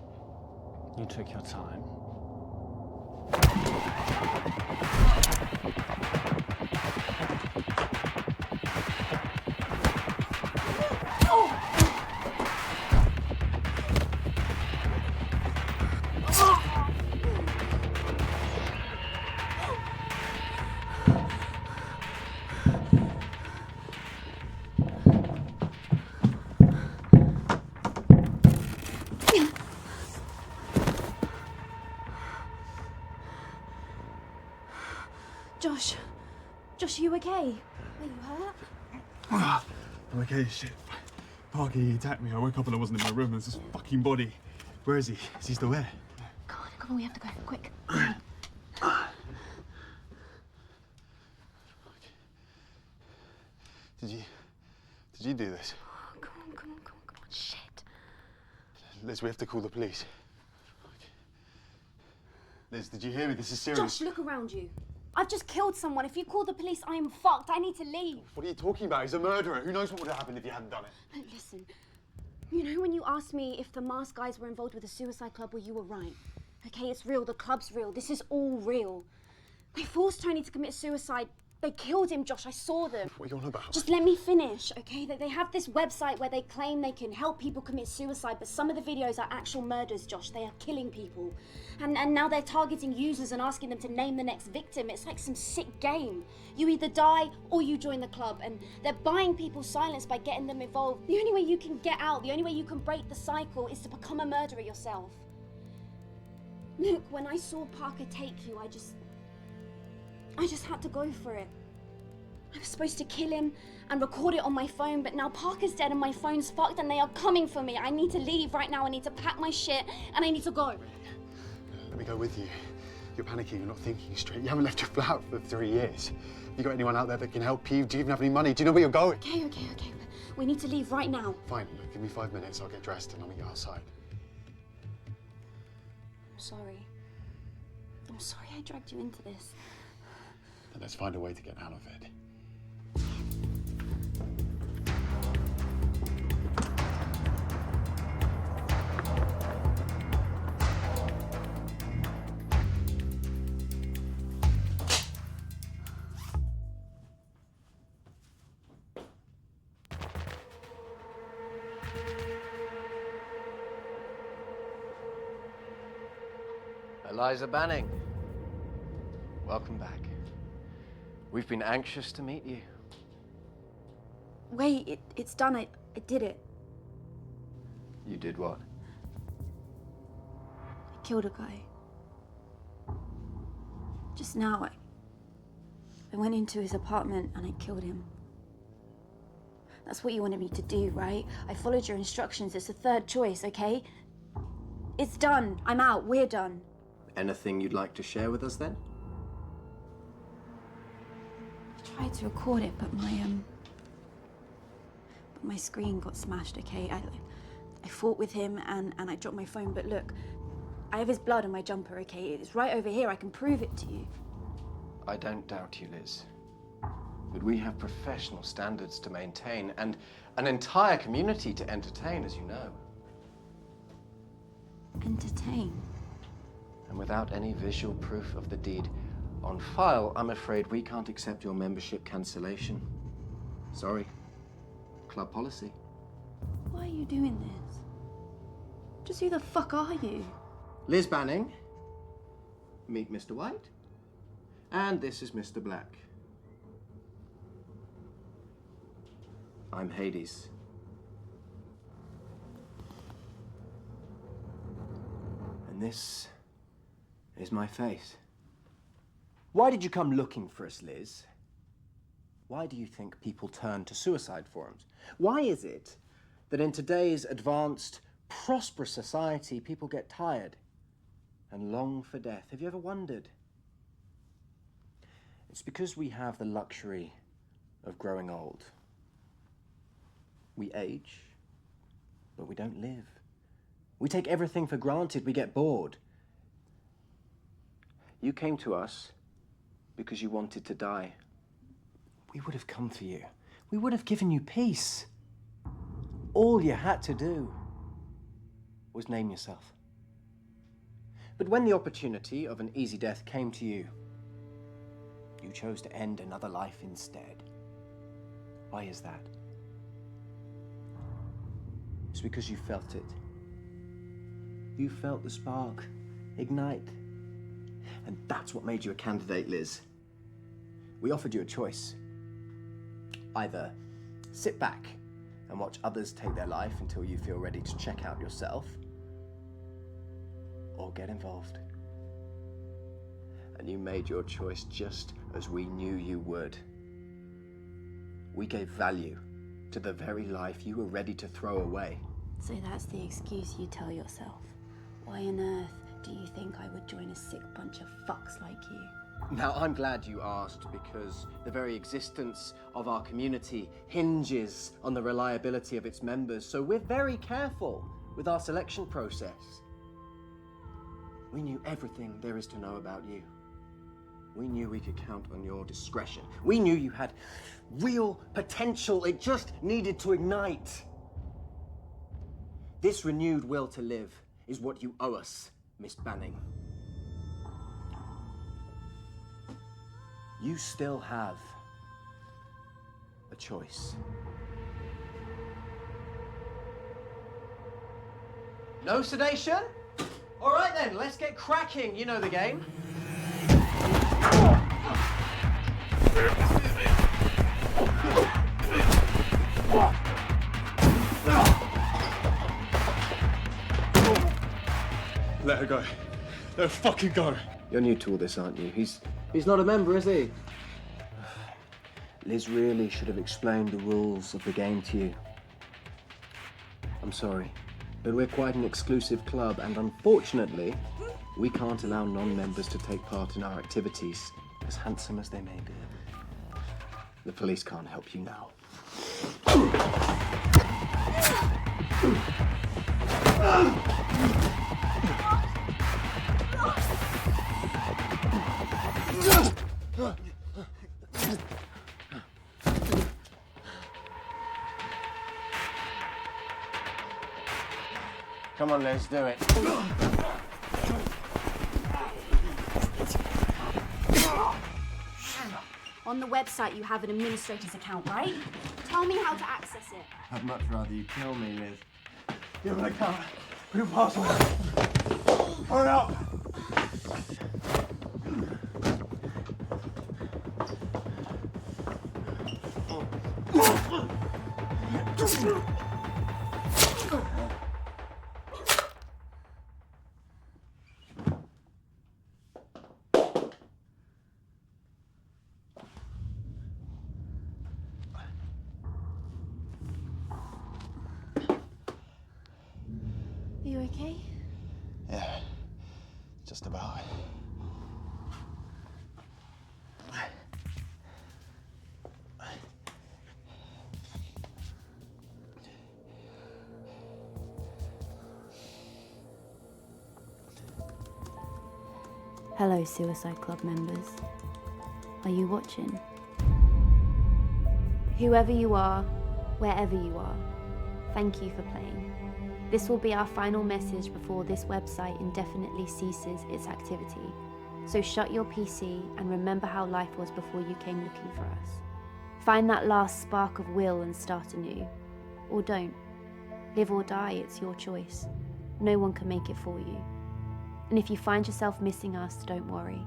You took your time. Josh, are you okay? Are you hurt? I'm okay, shit. Parker, he attacked me. I woke up and I wasn't in my room. There's this fucking body. Where is he? Is he still there? Come on, we have to go. Quick. Did you do this? Oh, come on. Shit. Liz, we have to call the police. Liz, did you hear me? This is serious. Josh, look around you. I've just killed someone. If you call the police, I am fucked. I need to leave. What are you talking about? He's a murderer. Who knows what would have happened if you hadn't done it? No, listen. You know when you asked me if the masked guys were involved with the suicide club, well, you were right. Okay, it's real. The club's real. This is all real. They forced Tony to commit suicide. They killed him, Josh. I saw them. What are you on about? Just let me finish, okay? They have this website where they claim they can help people commit suicide, but some of the videos are actual murders, Josh. They are killing people. And now they're targeting users and asking them to name the next victim. It's like some sick game. You either die or you join the club, and they're buying people's silence by getting them involved. The only way you can get out, the only way you can break the cycle is to become a murderer yourself. Look, when I saw Parker take you, I just had to go for it. I was supposed to kill him and record it on my phone, but now Parker's dead and my phone's fucked and they are coming for me. I need to leave right now. I need to pack my shit and I need to go. Let me go with you. You're panicking, you're not thinking straight. You haven't left your flat for 3 years. Have you got anyone out there that can help you? Do you even have any money? Do you know where you're going? Okay. We need to leave right now. Fine, look, give me 5 minutes. I'll get dressed and I'll meet you outside. I'm sorry. I'm sorry I dragged you into this. Then let's find a way to get out of it. Eliza Banning, welcome back. We've been anxious to meet you. Wait, it's done. I did it. You did what? I killed a guy. Just now, I went into his apartment and I killed him. That's what you wanted me to do, right? I followed your instructions. It's the third choice, okay? It's done. I'm out. We're done. Anything you'd like to share with us then? I tried to record it, but my screen got smashed, okay? I fought with him and I dropped my phone, but look, I have his blood on my jumper, okay? It's right over here. I can prove it to you. I don't doubt you, Liz. But we have professional standards to maintain and an entire community to entertain, as you know. Entertain? And without any visual proof of the deed on file, I'm afraid we can't accept your membership cancellation. Sorry. Club policy. Why are you doing this? Just who the fuck are you? Liz Banning. Meet Mr. White. And this is Mr. Black. I'm Hades. And this is my face. Why did you come looking for us, Liz? Why do you think people turn to suicide forums? Why is it that in today's advanced, prosperous society, people get tired and long for death? Have you ever wondered? It's because we have the luxury of growing old. We age, but we don't live. We take everything for granted. We get bored. You came to us because you wanted to die. We would have come for you. We would have given you peace. All you had to do was name yourself. But when the opportunity of an easy death came to you, you chose to end another life instead. Why is that? It's because you felt it. You felt the spark ignite. And that's what made you a candidate, Liz. We offered you a choice. Either sit back and watch others take their life until you feel ready to check out yourself, or get involved. And you made your choice just as we knew you would. We gave value to the very life you were ready to throw away. So that's the excuse you tell yourself. Why on earth do you think I would join a sick bunch of fucks like you? Now, I'm glad you asked, because the very existence of our community hinges on the reliability of its members, so we're very careful with our selection process. We knew everything there is to know about you. We knew we could count on your discretion. We knew you had real potential. It just needed to ignite. This renewed will to live is what you owe us, Miss Banning. You still have a choice. No sedation? All right then, let's get cracking. You know the game. Let her go. Let her fucking go. You're new to all this, aren't you? He's not a member, is he? Liz really should have explained the rules of the game to you. I'm sorry, but we're quite an exclusive club, and unfortunately, we can't allow non-members to take part in our activities, as handsome as they may be. The police can't help you now. Come on, Liz, do it. On the website, you have an administrator's account, right? Tell me how to access it. I'd much rather you kill me, Liz. Give me an account. Put your password. Hurry up. Just about. Hello, Suicide Club members. Are you watching? Whoever you are, wherever you are, thank you for playing. This will be our final message before this website indefinitely ceases its activity. So shut your PC and remember how life was before you came looking for us. Find that last spark of will and start anew. Or don't. Live or die, it's your choice. No one can make it for you. And if you find yourself missing us, don't worry.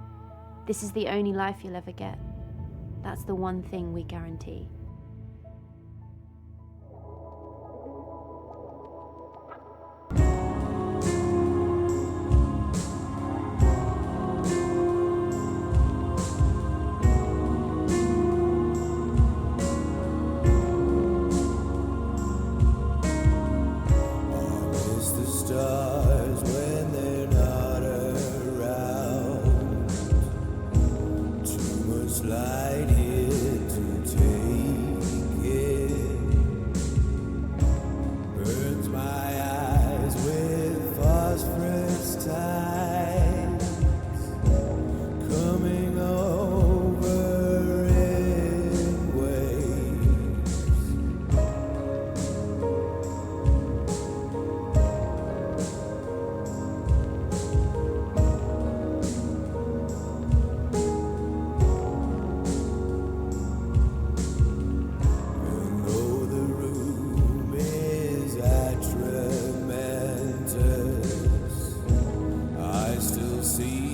This is the only life you'll ever get. That's the one thing we guarantee. See